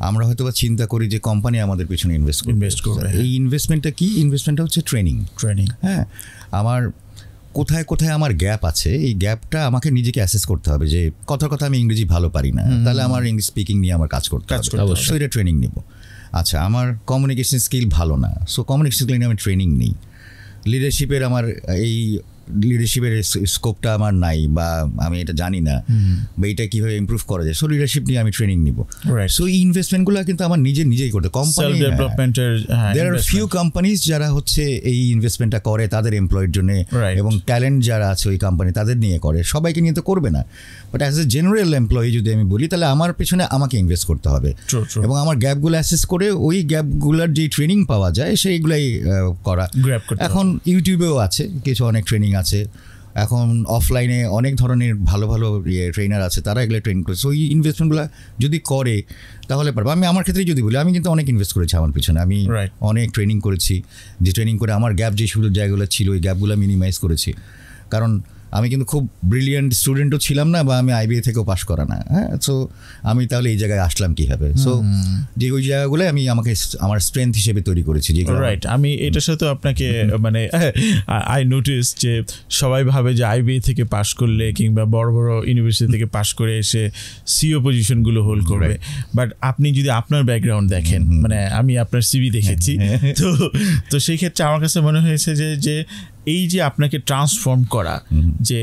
আমরা হয়তো বা চিন্তা করি যে কোম্পানি আমাদের পিছনে ইনভেস্ট করবে। এই ইনভেস্টমেন্টটা কি? ইনভেস্টমেন্টটা হচ্ছে ট্রেনিং। হ্যাঁ, আমার কোথায় কোথায় আমার গ্যাপ আছে, এই গ্যাপটা আমাকে নিজেকে অ্যাসেস করতে হবে। যে কথা আমি ইংরেজি ভালো পারি না, তাহলে আমার ইংলিশ স্পিকিং নিয়ে আমার কাজ করতে হবে, সো এটা ট্রেনিং নেব। আচ্ছা, আমার কমিউনিকেশন স্কিল ভালো না, সো কমিউনিকেশন স্কিল নিয়ে আমি ট্রেনিং নিই। লিডারশিপের আমার এই লিডারশিপের স্কোপটা আমার নাই, বা আমি এটা জানি না, বা এটা কীভাবে ইমপ্রুভ করা যায়, সো লিডারশিপ নিয়ে আমি ট্রেনিং নিব। সো এই ইনভেস্টমেন্টগুলো কিন্তু আমার নিজেই করতে। কোম্পানি, দেয়ার আর ফিউ কোম্পানিজ যারা হচ্ছে এই ইনভেস্টমেন্টটা করে তাদের এমপ্লয়ের জন্য, এবং ট্যালেন্ট যারা আছে ওই কোম্পানি তাদের নিয়ে করে, সবাইকে নিয়ে তো করবে না। But as a general employee যদি আমি বলি, তাহলে আমার পেছনে আমাকে ইনভেস্ট করতে হবে, এবং আমার গ্যাপগুলো অ্যাসেস করে ওই গ্যাপগুলোর যে ট্রেনিং পাওয়া যায় সেইগুলাই করা। এখন ইউটিউবেও আছে কিছু অনেক ট্রেনিং আছে, এখন অফলাইনে অনেক ধরনের ভালো ভালো ট্রেনার আছে, তারা এগুলো ট্রেন করে। সো এই ইনভেস্টমেন্টগুলো যদি করে তাহলে পারবো। আমি আমার ক্ষেত্রে যদি বলি, আমি কিন্তু অনেক ইনভেস্ট করেছি আমার পিছনে। আমি অনেক ট্রেনিং করেছি, যে ট্রেনিং করে আমার গ্যাপ যে সুযোগ জায়গাগুলো ছিল ওই গ্যাপগুলো মিনিমাইজ করেছি। কারণ আমি কিন্তু খুব ব্রিলিয়েন্ট স্টুডেন্টও ছিলাম না, বা আমি আইবিএ থেকেও পাশ করা না। হ্যাঁ, সো আমি তাহলে এই জায়গায় আসলাম কীভাবে? সো যে ওই জায়গাগুলো আমি আমার স্ট্রেংথ হিসেবে তৈরি করেছি। যে রাইট, আমি এটার সাথে আপনাকে মানে আই নোটিস যে সবাই ভাবে যে আইবিএ থেকে পাশ করলে কিংবা বড় বড় ইউনিভার্সিটি থেকে পাশ করে এসে সিও পজিশনগুলো হোল্ড করবে, বাট আপনি যদি আপনার ব্যাকগ্রাউন্ড দেখেন, মানে আমি আপনার সিভি দেখেছি, তো সেই ক্ষেত্রে আমার কাছে মনে হয়েছে যে এই যে আপনাকে ট্রান্সফর্ম করা, যে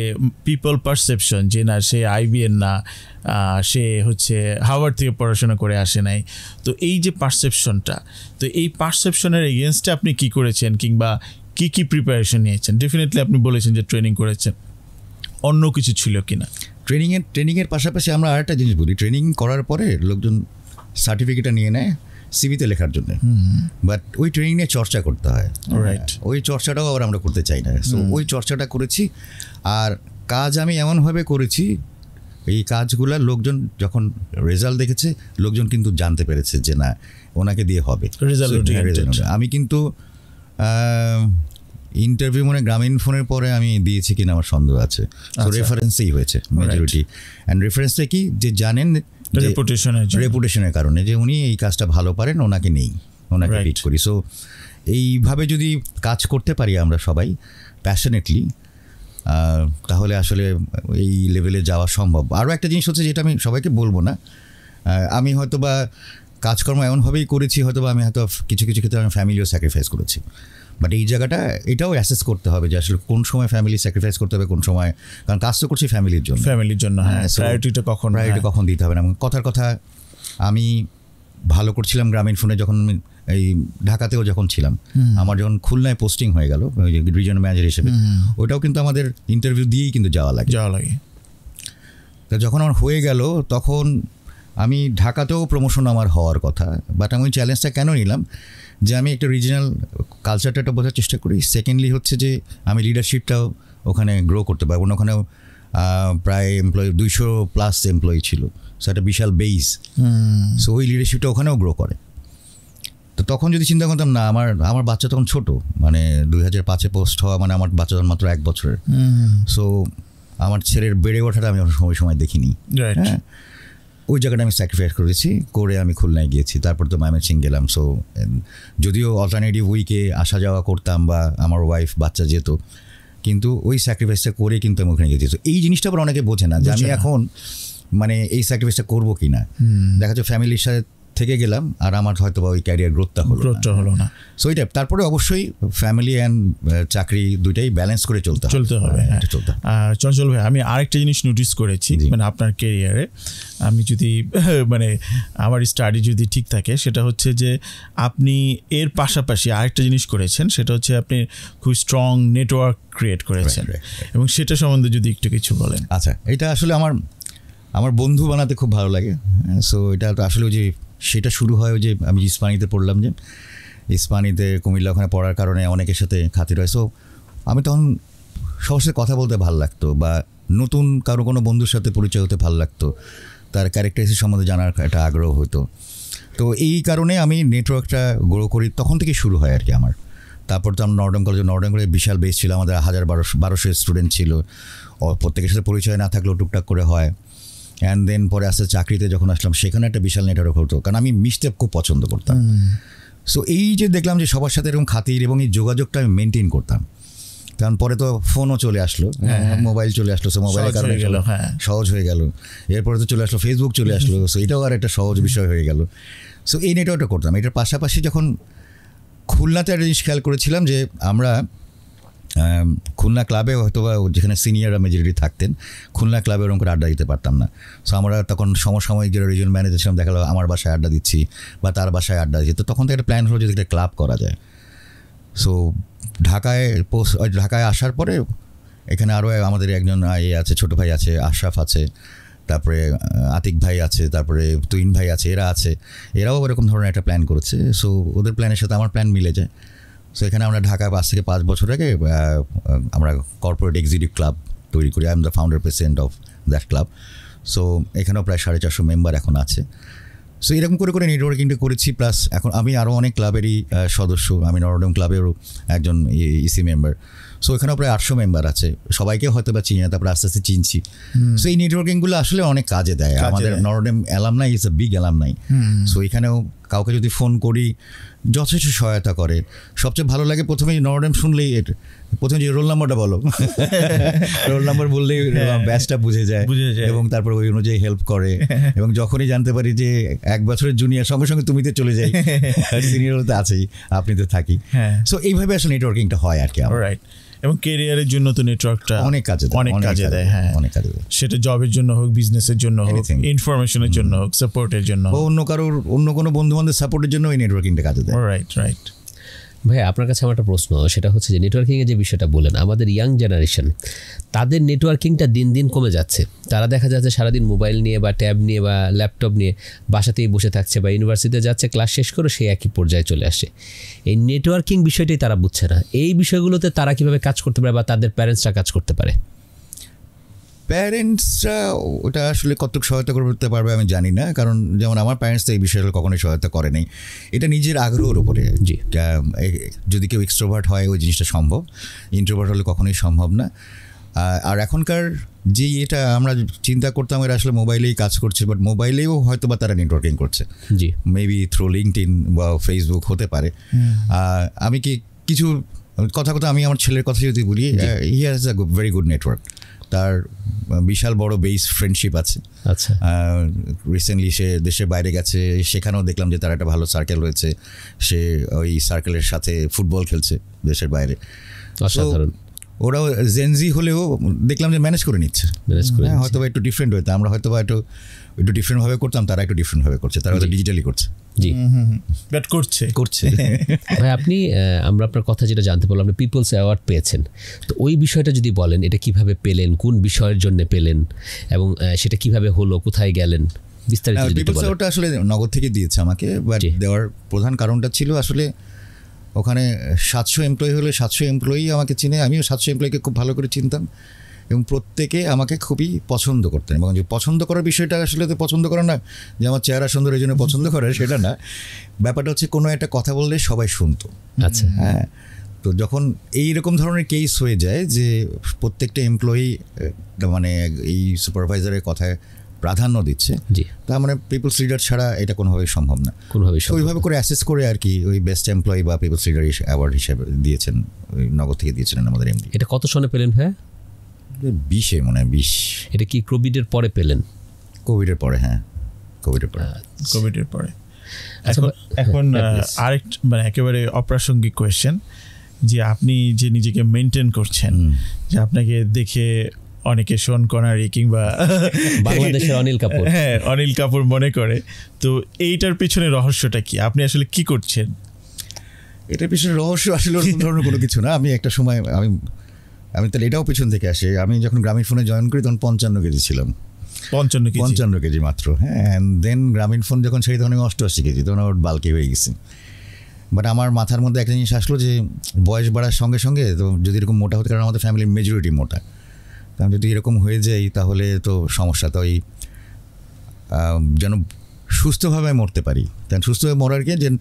পিপল পারসেপশন যে না সে আইবিএন না, সে হচ্ছে হার্ভার্ড থেকে পড়াশোনা করে আসে নাই, তো এই যে পারসেপশনটা, তো এই পারসেপশনের এগেনস্টে আপনি কি করেছেন কিংবা কি প্রিপারেশন নিয়েছেন? ডেফিনেটলি আপনি বলেছেন যে ট্রেনিং করেছেন, অন্য কিছু ছিল কিনা? ট্রেনিংয়ের পাশাপাশি আমরা আরেকটা জিনিস বলি, ট্রেনিং করার পরে লোকজন সার্টিফিকেটটা নিয়ে নেয় সিভিতে লেখার জন্য, বাট ওই ট্রেনিং নিয়ে চর্চা করতে হয়। ওই চর্চাটাও আবার আমরা করতে চাই না। সো ওই চর্চাটা করেছি, আর কাজ আমি এমনভাবে করেছি, এই কাজগুলো লোকজন যখন রেজাল্ট দেখেছে, লোকজন কিন্তু জানতে পেরেছে যে না, ওনাকে দিয়ে হবে রেজাল্ট। আমি কিন্তু ইন্টারভিউ মানে গ্রামীণ ফোনের পরে আমি দিয়েছি কিনা আমার সন্দেহ আছে, তো রেফারেন্সেই হয়েছে মেজরিটি। অ্যান্ড রেফারেন্সটা কি, যে জানেন রেপুটেশনের কারণে যে উনি এই কাজটা ভালো পারেন, ওনাকে পিক করি। সো এইভাবে যদি কাজ করতে পারি আমরা সবাই প্যাশনেটলি, তাহলে আসলে এই লেভেলে যাওয়া সম্ভব। আরও একটা জিনিস হচ্ছে, যেটা আমি সবাইকে বলবো না, আমি হয়তো বা কাজকর্ম এমনভাবেই করেছি, হয়তো বা আমি হয়তো কিছু ক্ষেত্রে আমি ফ্যামিলিও স্যাক্রিফাইস করেছি, বাট এই জায়গাটা এটাও অ্যাসেস করতে হবে যে আসলে কোন সময় ফ্যামিলি স্যাক্রিফাইস করতে হবে, কোন সময়, কারণ কাজ তো করছি ফ্যামিলির জন্য। হ্যাঁ, প্রায়োরিটিটা কখন দিতে হবে না। কথার কথা, আমি ভালো করছিলাম গ্রামীণ ফোনে, যখন এই ঢাকাতেও যখন ছিলাম, আমার যখন খুলনায় পোস্টিং হয়ে গেল রিজিয়নাল ম্যানেজার হিসেবে, ওইটাও কিন্তু আমাদের ইন্টারভিউ দিয়েই কিন্তু যাওয়া লাগে। তা যখন আমার হয়ে গেল, তখন আমি ঢাকাতেও প্রমোশন আমার হওয়ার কথা, বাট আমি ওই চ্যালেঞ্জটা কেন নিলাম, যে আমি একটা রিজিনাল কালচারটা বোঝার চেষ্টা করি। সেকেন্ডলি হচ্ছে যে আমি লিডারশিপটাও ওখানে গ্রো করতে পারবো না। ওখানেও প্রায় এমপ্লয়ি 200+ এমপ্লয়ি ছিল, সো একটা বিশাল বেস। সো ওই লিডারশিপটা ওখানেও গ্রো করে। তো তখন যদি চিন্তা করতাম না, আমার বাচ্চা তখন ছোট, মানে 2005-এ পোস্ট হওয়া, মানে আমার বাচ্চা তখন মাত্র 1 বছরের। সো আমার ছেলের বেড়ে ওঠাটা আমি সময় দেখিনি। হ্যাঁ, ওই জায়গাটা আমি স্যাক্রিফাইস করে আমি খুলনায় গিয়েছি, তারপর তো ময়মনসিং গেলাম। সো যদিও অল্টারনেটিভ উইকে আসা যাওয়া করতাম, বা আমার ওয়াইফ বাচ্চা যেত, কিন্তু ওই স্যাক্রিফাইসটা করে কিন্তু আমি ওখানে গেছি। তো এই জিনিসটা আবার অনেকে বোঝে না, যে আমি এখন মানে এই স্যাক্রিফাইসটা করবো কিনা। দেখা যাচ্ছে ফ্যামিলির সাথে থেকে গেলাম, আর আমার হয়তো বা ওই ক্যারিয়ার গ্রোথটা হলো না। সো এইটা তারপরে অবশ্যই ফ্যামিলি অ্যান্ড চাকরি দুইটাই ব্যালেন্স করে চলতে হবে। চঞ্চল ভাই, আমি আরেকটা জিনিস নোটিস করেছি, মানে আপনার ক্যারিয়ারে, আমি যদি মানে আমার স্টাডি যদি ঠিক থাকে, সেটা হচ্ছে যে আপনি এর পাশাপাশি আরেকটা জিনিস করেছেন, সেটা হচ্ছে আপনি খুব স্ট্রং নেটওয়ার্ক ক্রিয়েট করেছেন, এবং সেটা সম্বন্ধে যদি একটু কিছু বলেন। আচ্ছা, এটা আসলে আমার বন্ধু বানাতে খুব ভালো লাগে। সো এটা আসলে যে সেটা শুরু হয় যে আমি ইস্পানিতে পড়লাম, যে ইস্পানিতে কুমিল্লা, ওখানে পড়ার কারণে অনেকের সাথে খাতির হয়। সো আমি তখন সবার সাথে কথা বলতে ভালো লাগতো, বা নতুন কোনো বন্ধুর সাথে পরিচয় হতে ভালো লাগতো, তার ক্যারেক্টারিস্টিক সম্বন্ধে জানার একটা আগ্রহ হতো। তো এই কারণে আমি নেটওয়ার্কটা গ্রো করি, তখন থেকে শুরু হয় আর কি আমার। তারপর তো আমরা নর্ডাম কলেজে বিশাল বেস ছিল, আমাদের 1200 স্টুডেন্ট ছিল, প্রত্যেকের সাথে পরিচয় না থাকলেও টুকটাক করে হয়। অ্যান্ড দেন পরে আস্তে চাকরিতে যখন আসলাম সেখানে একটা বিশাল নেটওয়ার্ক হতো, কারণ আমি মিশতে খুব পছন্দ করতাম। সো এই যে দেখলাম যে সবার সাথে এরকম খাতির এবং এই যোগাযোগটা আমি মেনটেন করতাম, কারণ পরে তো ফোনও চলে আসলো, মোবাইল চলে আসলো, সো মোবাইলের কারণে সহজ হয়ে গেল। এরপরে তো চলে আসলো ফেসবুক চলে আসলো, সো এটাও আর একটা সহজ বিষয় হয়ে গেল। সো এই নেটওয়ার্কটা করতাম। এটার পাশাপাশি যখন খুলনাতে একটা জিনিস খেয়াল করেছিলাম যে আমরা খুলনা ক্লাবে হয়তো বা যেখানে সিনিয়ররা মেজরিটি থাকতেন, খুলনা ক্লাবে ওরকম করে আড্ডা দিতে পারতাম না। সো আমরা তখন সমসাময়িক যারা রিজিয়ন ম্যানেজার ছিলাম, দেখা গেলো আমার বাসায় আড্ডা দিচ্ছি বা তার বাসায় আড্ডা দিচ্ছি। তো তখন তো একটা প্ল্যান হলো যদি একটা ক্লাব করা যায়। সো ঢাকায় আসার পরে এখানে আরও আমাদের একজন আছে, ছোটো ভাই আছে, আশরাফ আছে, তারপরে আতিক ভাই আছে, তারপরে তুইন ভাই আছে, এরাও এরকম ধরনের একটা প্ল্যান করেছে। সো ওদের প্ল্যানের সাথে আমার প্ল্যান মিলে যায়। সো এখানে আমরা ঢাকায় 5 থেকে 5 বছর আগে আমরা কর্পোরেট এক্সিকিউটিভ ক্লাব তৈরি করি। I am the founder president of that club. So এখানেও প্রায় 450 মেম্বার এখন আছে। সো এরকম করে করে নেটওয়ার্কিংটা করেছি। প্লাস এখন আমি আরও অনেক ক্লাবেরই সদস্য, আমি নরডেম ক্লাবেরও একজন ইসি মেম্বার। সো এখানেও প্রায় 800 মেম্বার আছে, সবাইকে হয়তো বা চিনি না, তারপরে আস্তে আস্তে চিনছি। সো এই নেটওয়ার্কিংগুলো আসলে অনেক কাজে দেয়। আমাদের Notre Dame alumni is a big alumni. So এখানেও কাউকে যদি ফোন করি যথেষ্ট সহায়তা করে। সবচেয়ে ভালো লাগে প্রথমেই নরডেম শুনলেই প্রথমে যে রোল নাম্বারটা বলো, রোল নাম্বার বললেই ব্যাচটা বুঝে যায় এবং তারপর ওই অনুযায়ী হেল্প করে। এবং যখনই জানতে পারি যে 1 বছরের জুনিয়র, সঙ্গে সঙ্গে তুমিতে চলে যাই, সিনিয়র তো আছেই, আপনি তো থাকি। সো এইভাবে আসলে নেটওয়ার্কিংটা হয় আর কি। রাইট। এবং কেরিয়ারের জন্য তো নেটওয়ার্কটা অনেক কাজে দেয়। হ্যাঁ, অনেক কাজে দেয়। সেটা জবের জন্য হোক, বিজনেসের জন্য হোক, ইনফরমেশনের জন্য হোক, সাপোর্টের জন্য হোক, অন্য কোনো বন্ধু বান্ধব সাপোর্টের জন্য এই নেটওয়ার্কিংটা কাজে দেয়। রাইট। ভাই আপনার কাছে আমার একটা প্রশ্ন, সেটা হচ্ছে যে নেটওয়ার্কিংয়ের যে বিষয়টা বলেন, আমাদের ইয়াং জেনারেশন তাদের নেটওয়ার্কিংটা দিন দিন কমে যাচ্ছে। তারা দেখা যাচ্ছে সারাদিন মোবাইল নিয়ে বা ট্যাব নিয়ে বা ল্যাপটপ নিয়ে বাসাতেই বসে থাকছে, বা ইউনিভার্সিটিতে যাচ্ছে, ক্লাস শেষ করে সেই একই পর্যায়ে চলে আসে। এই নেটওয়ার্কিং বিষয়টাই তারা বুঝছে না। এই বিষয়গুলোতে তারা কীভাবে কাজ করতে পারে বা তাদের প্যারেন্টসরা কাজ করতে পারে? প্যারেন্টসরা ওটা আসলে কতটুকু সহায়তা করতে পারবে আমি জানি না, কারণ যেমন আমার প্যারেন্টস তো এই বিষয়টা কখনোই সহায়তা করেনি। এটা নিজের আগ্রহের উপরে। যদি কেউ এক্সট্রোভার্ট হয় ওই জিনিসটা সম্ভব, ইন্ট্রোভার্ট হলে কখনোই সম্ভব না। আর এখনকার যে এটা আমরা চিন্তা করতাম এরা আসলে মোবাইলেই কাজ করছে, বাট মোবাইলেও হয়তো বা তারা নেটওয়ার্কিং করছে, মেবি থ্রু লিঙ্কডইন বা ফেসবুক হতে পারে। আমি কিছু কথা আমি আমার ছেলের কথা যদি বলি, he has a very good network. তার বিশাল বড় বেস ফ্রেন্ডশিপ আছে। আচ্ছা, রিসেন্টলি সে দেশের বাইরে গেছে, সেখানেও দেখলাম যে তার একটা ভালো সার্কেল রয়েছে। সে ওই সার্কেলের সাথে ফুটবল খেলছে দেশের বাইরে। ওরাও জেনজি হলেও দেখলাম যে ম্যানেজ করে নিচ্ছে। হয়তো বা একটু ডিফারেন্ট হইতো, আমরা হয়তো বা একটু ডিফারেন্টভাবে করতাম, তারা একটু ডিফারেন্টভাবে করছে, তারা হয়তো ডিজিটালি করছে। জি, বাট করছে। ভাই আপনি আমরা আপনার কথা যেটা জানতে পারলাম, আপনি পিপলস অ্যাওয়ার্ড পেয়েছেন, তো ওই বিষয়টা যদি বলেন, এটা কিভাবে পেলেন, কোন বিষয়ের জন্য পেলেন এবং সেটা কিভাবে হলো, কোথায় গেলেন, বিস্তারিত যদি বলেন। পিপলস অ্যাওয়ার্ডটা আসলে নগদ থেকে দিয়েছে আমাকে, বাট দেওয়ার প্রধান কারণটা ছিল আসলে ওখানে 700 এমপ্লয়ি হলে 700 এমপ্লয়ি আমাকে চিনে, আমিও 700 এমপ্লয়িকে খুব ভালো করে চিনতাম এবং প্রত্যেকে আমাকে খুবই পছন্দ করতেন। এবং যে পছন্দ করার বিষয়টা আসলে তো পছন্দ করা না যে আমার চেহারা সুন্দর এই জন্য পছন্দ করে, সেটা না। ব্যাপারটা হচ্ছে কোনো একটা কথা বললে সবাই শুনতো। আচ্ছা, হ্যাঁ। তো যখন এইরকম ধরনের কেস হয়ে যায় যে প্রত্যেকটা এমপ্লয়ি মানে এই সুপারভাইজারের কথায় প্রাধান্য দিচ্ছে, তার মানে পিপলস লিডার ছাড়া এটা কোনোভাবেই সম্ভব না। ওইভাবে করে অ্যাসেস করে আর কি ওই বেস্ট এমপ্লয়ি বা পিপলস লিডার অ্যাওয়ার্ড হিসেবে দিয়েছেন, ওই নগদ থেকে দিয়েছিলেন আমাদের এমডি। এটা কত সনে পেলেন ভাই? 20-এ মনে হয় 20। এটা কি কোভিডের পরে পেলেন? কোভিডের পরে, হ্যাঁ, কোভিডের পরে। এখন আরেকটা মানে একেবারে অপ্রাসঙ্গিক কোয়েশ্চেন, যে আপনি যে নিজেকে মেনটেন করছেন, যে আপনাকে দেখে অনেকে শোন কনারি কিংবা বাংলাদেশের অনিল কাপুর মনে করে, তো এইটার পিছনে রহস্যটা কি? আপনি আসলে কি করছেন? এটার পিছনে রহস্য আসলে ওরকম ধরনের কোনো কিছু না। আমি একটা সময় আমি তাহলে এটাও পিছন থেকে আসি। আমি যখন গ্রামীণ ফোনে জয়েন করি তখন 55 কেজি ছিলাম। 55 কেজি মাত্র, হ্যাঁ। অ্যান্ড দেন গ্রামীণ ফোন যখন সেই ধরনের 88 কেজি, তখন ওর বালকি হয়ে গেছি। বাট আমার মাথার মধ্যে একটা জিনিস আসলো যে বয়স বাড়ার সঙ্গে সঙ্গে তো যদি এরকম মোটা হতে, কারণ আমাদের ফ্যামিলির মেজরিটি মোটা, কারণ যদি এরকম হয়ে যায় তাহলে তো সমস্যা। তো এই যেন সুস্থভাবে মরতে পারি, তেন সুস্থভাবে মরার কি যেন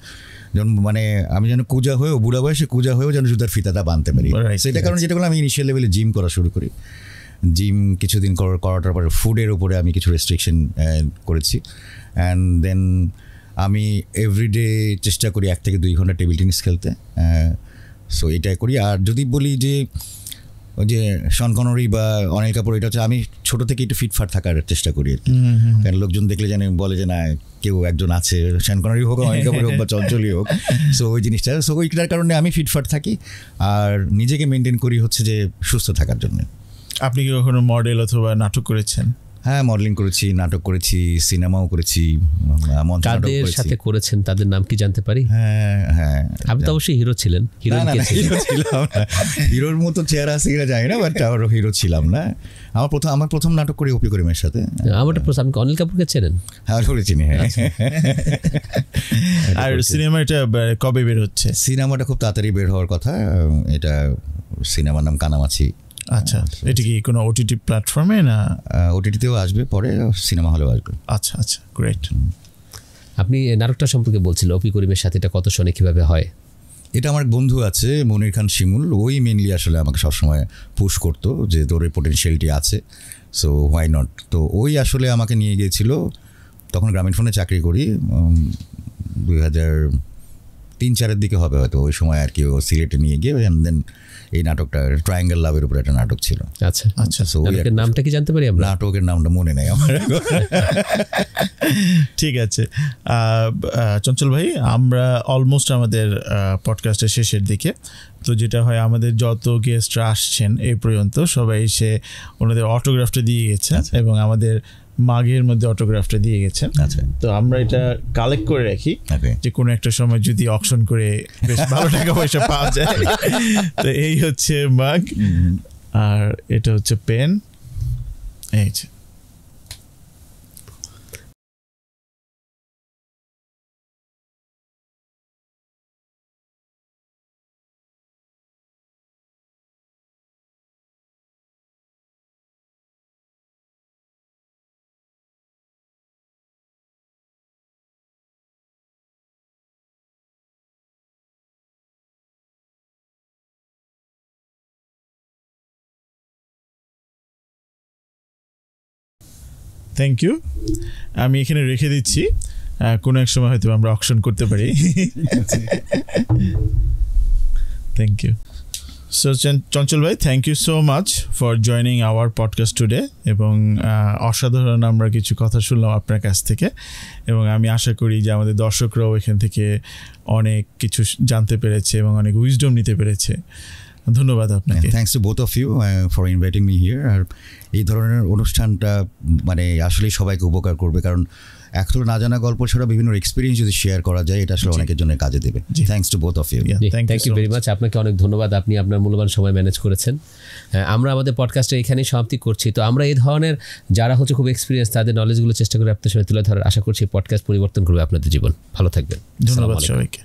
মানে আমি যেন কুজা হয়েও, বুড়া বয়সে কুজা হয়েও যেন জুতার ফিতাটা বাঁধতে পারি। সেটা কারণ যেটা করলাম, আমি ইনিশিয়াল লেভেলে জিম করা শুরু করি। জিম কিছুদিন করাটার পরে ফুডের উপরে আমি কিছু রেস্ট্রিকশন করেছি। অ্যান্ড দেন আমি এভরিডে চেষ্টা করি 1 থেকে 2 ঘন্টা টেবিল টেনিস খেলতে। সো এটাই করি। আর যদি বলি যে ওই যে শন কনরি বা অনিল কাপুর, এটা হচ্ছে আমি ছোটো থেকে একটু ফিটফাট থাকার চেষ্টা করি আর কি। কারণ লোকজন দেখলে জানে বলে যে না কেউ একজন আছে, শন কনরি হোক, অনিল কাপুর হোক বা চঞ্চলই হোক। সো ওই জিনিসটা, সো ওইটার কারণে আমি ফিটফাট থাকি আর নিজেকে মেনটেন করি হচ্ছে যে সুস্থ থাকার জন্য। আপনি কি কখনো মডেল অথবা নাটক করেছেন? হ্যাঁ, মডেলিং করেছি, নাটক করেছি, সিনেমাও করেছি। কাদের সাথে করেছেন তাদের নাম কি জানতে পারি? হ্যাঁ, আপনি তো অবশ্যই হিরো ছিলেন। হিরো ছিলাম না, হিরোর মতো চেহারা আছে কিনা জানি না, বাট আমার হিরো ছিলাম না। আমার প্রথম নাটক করি অপি করিমের সাথে। আপনি অনিল কাপুরকে চেনেন? হ্যাঁ, চিনি। হ্যাঁ। আর সিনেমাটা কবে বের হচ্ছে? সিনেমাটা খুব তাড়াতাড়ি বের হওয়ার কথা। এটা সিনেমার নাম কানামাছি। আচ্ছা, এটা কি কোনো ওটিটি প্ল্যাটফর্মে না? ওটিটিতেও আসবে, পরে সিনেমা হলেও আসবে। আচ্ছা আচ্ছা, গ্রেট। আপনি নাটকটা সম্পর্কে বলছিল, অপি করিমের সাথে এটা কত শোনে, কীভাবে হয়? এটা আমার বন্ধু আছে মনির খান শিমুল, ওই মেনলি আসলে আমাকে সবসময় পুশ করতো যে তোর এই পোটেনশিয়ালটি আছে, সো হোয়াই নট। তো ওই আসলে আমাকে নিয়ে গিয়েছিল, তখন গ্রামীণ ফোনে চাকরি করি, 2003-04 দিকে হবে হয়তো, ওই সময় আর কি। ও সিলেটে নিয়ে গিয়ে অ্যান্ড দেন এই নাটকটা ট্রায়াঙ্গেল লাভের উপরে একটা নাটক ছিল। আচ্ছা আচ্ছা, সো নাটকের নামটা কি জানতে পারি আমরা? নাটকের নামটা মনে নেই আমার। ঠিক আছে চঞ্চল ভাই, আমরা অলমোস্ট আমাদের পডকাস্টের শেষের দিকে। তো যেটা হয়, আমাদের যত গেস্টরা আসছেন এই পর্যন্ত সবাই এসে ওনাদের অটোগ্রাফটা দিয়ে গেছেন এবং আমাদের মাঘের মধ্যে অটোগ্রাফটা দিয়ে গেছেন। আচ্ছা, তো আমরা এটা কালেক্ট করে রাখি যে কোনো একটা সময় যদি অকশন করে বেশ ভালো টাকা পয়সা পাওয়া যায়। তো এই হচ্ছে মাগ, আর এটা হচ্ছে পেন। এই যে থ্যাংক ইউ। আমি এখানে রেখে দিচ্ছি, কোনো এক সময় হয়তো আমরা অকশন করতে পারি। Thank you. সো চঞ্চল ভাই, thank you so much for joining our podcast today. এবং অসাধারণ আমরা কিছু কথা শুনলাম আপনার কাছ থেকে, এবং আমি আশা করি যে আমাদের দর্শকরাও এখান থেকে অনেক কিছু জানতে পেরেছে এবং অনেক উইজডম নিতে পেরেছে। ধন্যবাদ আপনাকে। Thanks to both of you for inviting me here. আর এই ধরনের অনুষ্ঠানটা মানে আসলেই সবাইকে উপকার করবে, কারণ আসলে না জানা গল্প ছাড়া বিভিন্ন এক্সপিরিয়েন্স যদি শেয়ার করা যায়, এটা আসলে অনেকের জন্য কাজে দেবে। Thanks to both of you. Thank you very much. আপনাকে অনেক ধন্যবাদ, আপনি আপনার মূল্যবান সময় ম্যানেজ করেছেন। আমরা আমাদের পডকাস্টটা এখানেই সমাপ্তি করছি। তো আমরা এই ধরনের যারা হচ্ছে খুব এক্সপিরিয়েন্স, তাদের নলেজগুলো চেষ্টা করে আপনাদের সামনে তুলে ধরার আশা করছি পডকাস্ট পরিবর্তন করবে আপনাদের জীবন। ভালো থাকবেন। ধন্যবাদ সবাইকে।